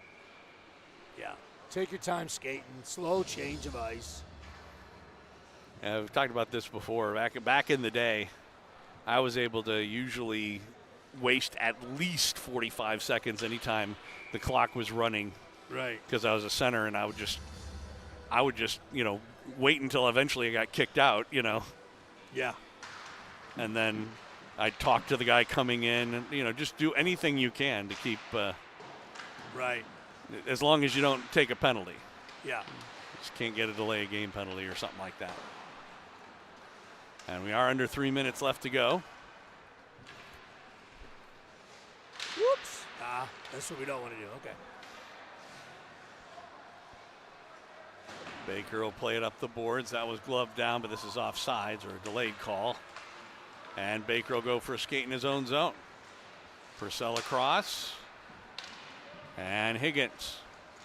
Yeah. Take your time skating. Slow change of ice. Yeah, we've talked about this before. Back in the day, I was able to usually waste at least 45 seconds anytime the clock was running. Right. Because I was a center and I would just wait until eventually I got kicked out, Yeah. and then I'd talk to the guy coming in and, just do anything you can to keep, Right. as long as you don't take a penalty. Yeah. Just can't get a delay of game penalty or something like that. And we are under 3 minutes left to go. Whoops. That's what we don't want to do. Okay. Baker will play it up the boards. That was gloved down, but this is offsides or a delayed call. And Baker will go for a skate in his own zone. Purcell across. And Higgins.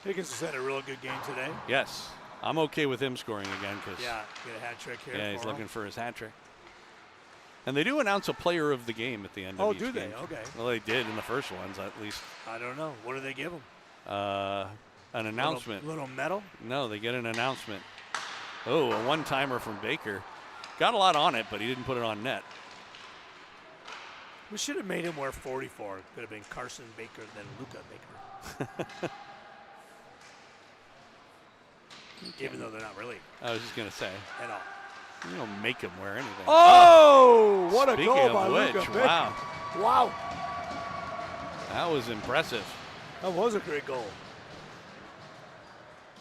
Higgins has had a real good game today. Yes. I'm okay with him scoring again because Yeah, get a hat trick here. yeah, he's for him. looking for his hat trick. And they do announce a player of the game at the end of each do they? game. Okay. Well, they did in the first ones at least. I don't know. What do they give him? An announcement. Little medal? No, they get an announcement. Oh, a one-timer from Baker. Got a lot on it, but he didn't put it on net. We should have made him wear 44. Could have been Carson Baker, then Luca Baker. Even though they're not really I was just going to say, at all. you don't make him wear anything. Oh, what a Speaking goal of by which, Luca Baker. wow. Wow. That was impressive. That was a great goal.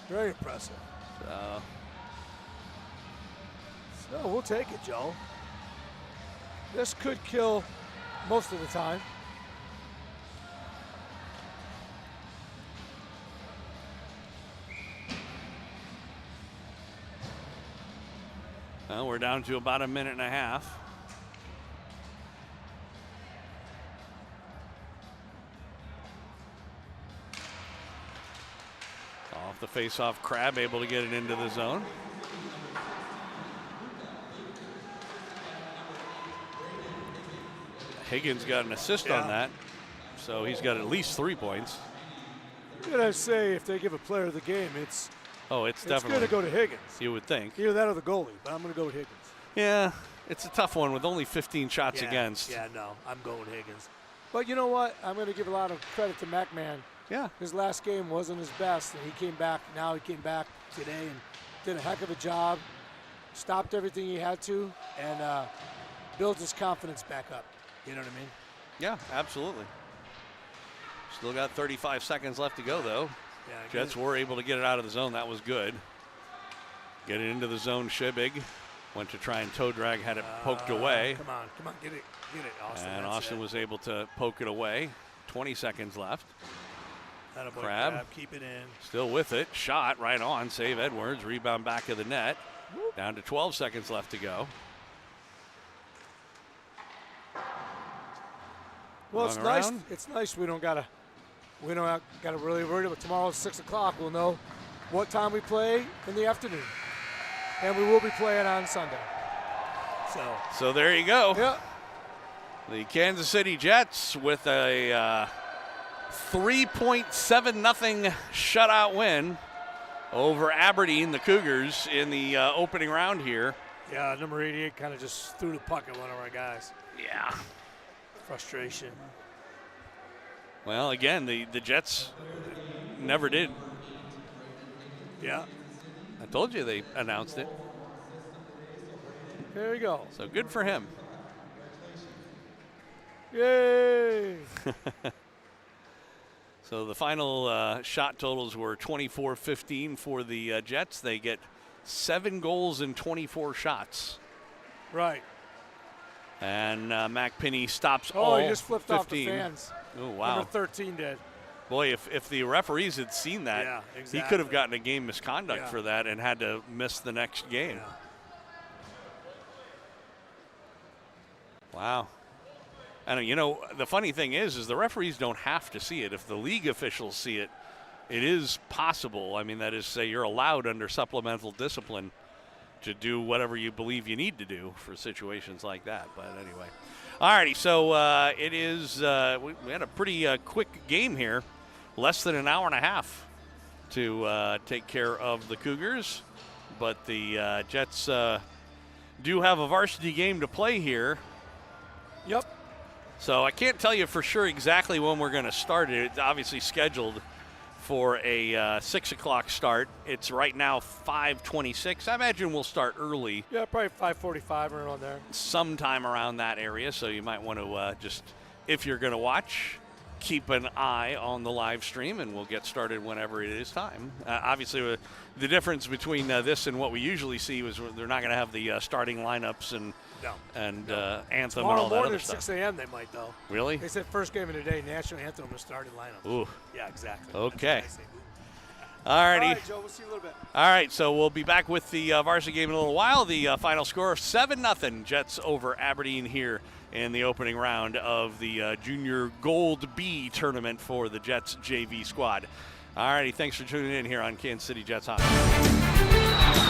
Very impressive. So we'll take it, Joe. This could kill most of the time. Well, we're down to about a minute and a half. Off the face-off, Crab able to get it into the zone. Higgins got an assist on that, so he's got at least 3 points. I'm going to say if they give a player of the game, it's Definitely going to go to Higgins. You would think. Either that or the goalie, but I'm going to go with Higgins. Yeah, it's a tough one with only 15 shots against. Yeah, no, I'm going Higgins. But you know what? I'm going to give a lot of credit to McMahon. Yeah. His last game wasn't his best, and he came back. Now he came back today and did a heck of a job. Stopped everything he had to, and built his confidence back up. You know what I mean? Yeah, absolutely. Still got 35 seconds left to go, though. Yeah, Jets were able to get it out of the zone. That was good. Get it into the zone. Shibig went to try and toe drag, had it poked away. Come on, get it, Austin. And That's Austin it. was able to poke it away. 20 seconds left. Attaboy, Crab. keep it in. Still with it. Shot right on. Save Edwards. Rebound back of the net. Down to 12 seconds left to go. Well, it's Going nice. around. It's nice we don't gotta really worry about tomorrow's 6 o'clock. We'll know what time we play in the afternoon, and we will be playing on Sunday. So there you go. Yeah. The Kansas City Jets with a 3.7-0 shutout win over Aberdeen, the Cougars, in the opening round here. Yeah, number 88 kind of just threw the puck at one of our guys. Yeah. Frustration. Well, again, the Jets never did. Yeah. I told you they announced it. There you go. So good for him. Yay! So the final shot totals were 24-15 for the Jets. They get 7 goals and 24 shots. Right. And Mac Pinney stops all 15. He just flipped off the fans. Oh, wow. Number 13 did. Boy, if the referees had seen that, Yeah, he could have gotten a game misconduct for that and had to miss the next game. Yeah. Wow. And, you know, the funny thing is the referees don't have to see it. If the league officials see it, it is possible. I mean, that is, say, you're allowed under supplemental discipline to do whatever you believe you need to do for situations like that. But anyway. All righty, so it is, we had a pretty quick game here. Less than an hour and a half to take care of the Cougars. But the Jets do have a varsity game to play here. Yep. So I can't tell you for sure exactly when we're going to start it. It's obviously scheduled for a 6 o'clock start. It's right now 5:26. I imagine we'll start early. Yeah, probably 5:45 or around there. Sometime around that area. So you might want to just, if you're going to watch, keep an eye on the live stream, and we'll get started whenever it is time. Obviously, the difference between this and what we usually see is they're not going to have the starting lineups and anthem Tomorrow and all that morning other at stuff. 6 a.m. they might, though. Really? They said first game of the day, national anthem and starting lineup. Ooh. Yeah, exactly. Okay. That's what I say. All righty. All right, Joe, we'll see you in a little bit. All right, so we'll be back with the varsity game in a little while. The final score, 7-0 Jets over Aberdeen here in the opening round of the Junior Gold B tournament for the Jets JV squad. All righty, thanks for tuning in here on Kansas City Jets Hockey.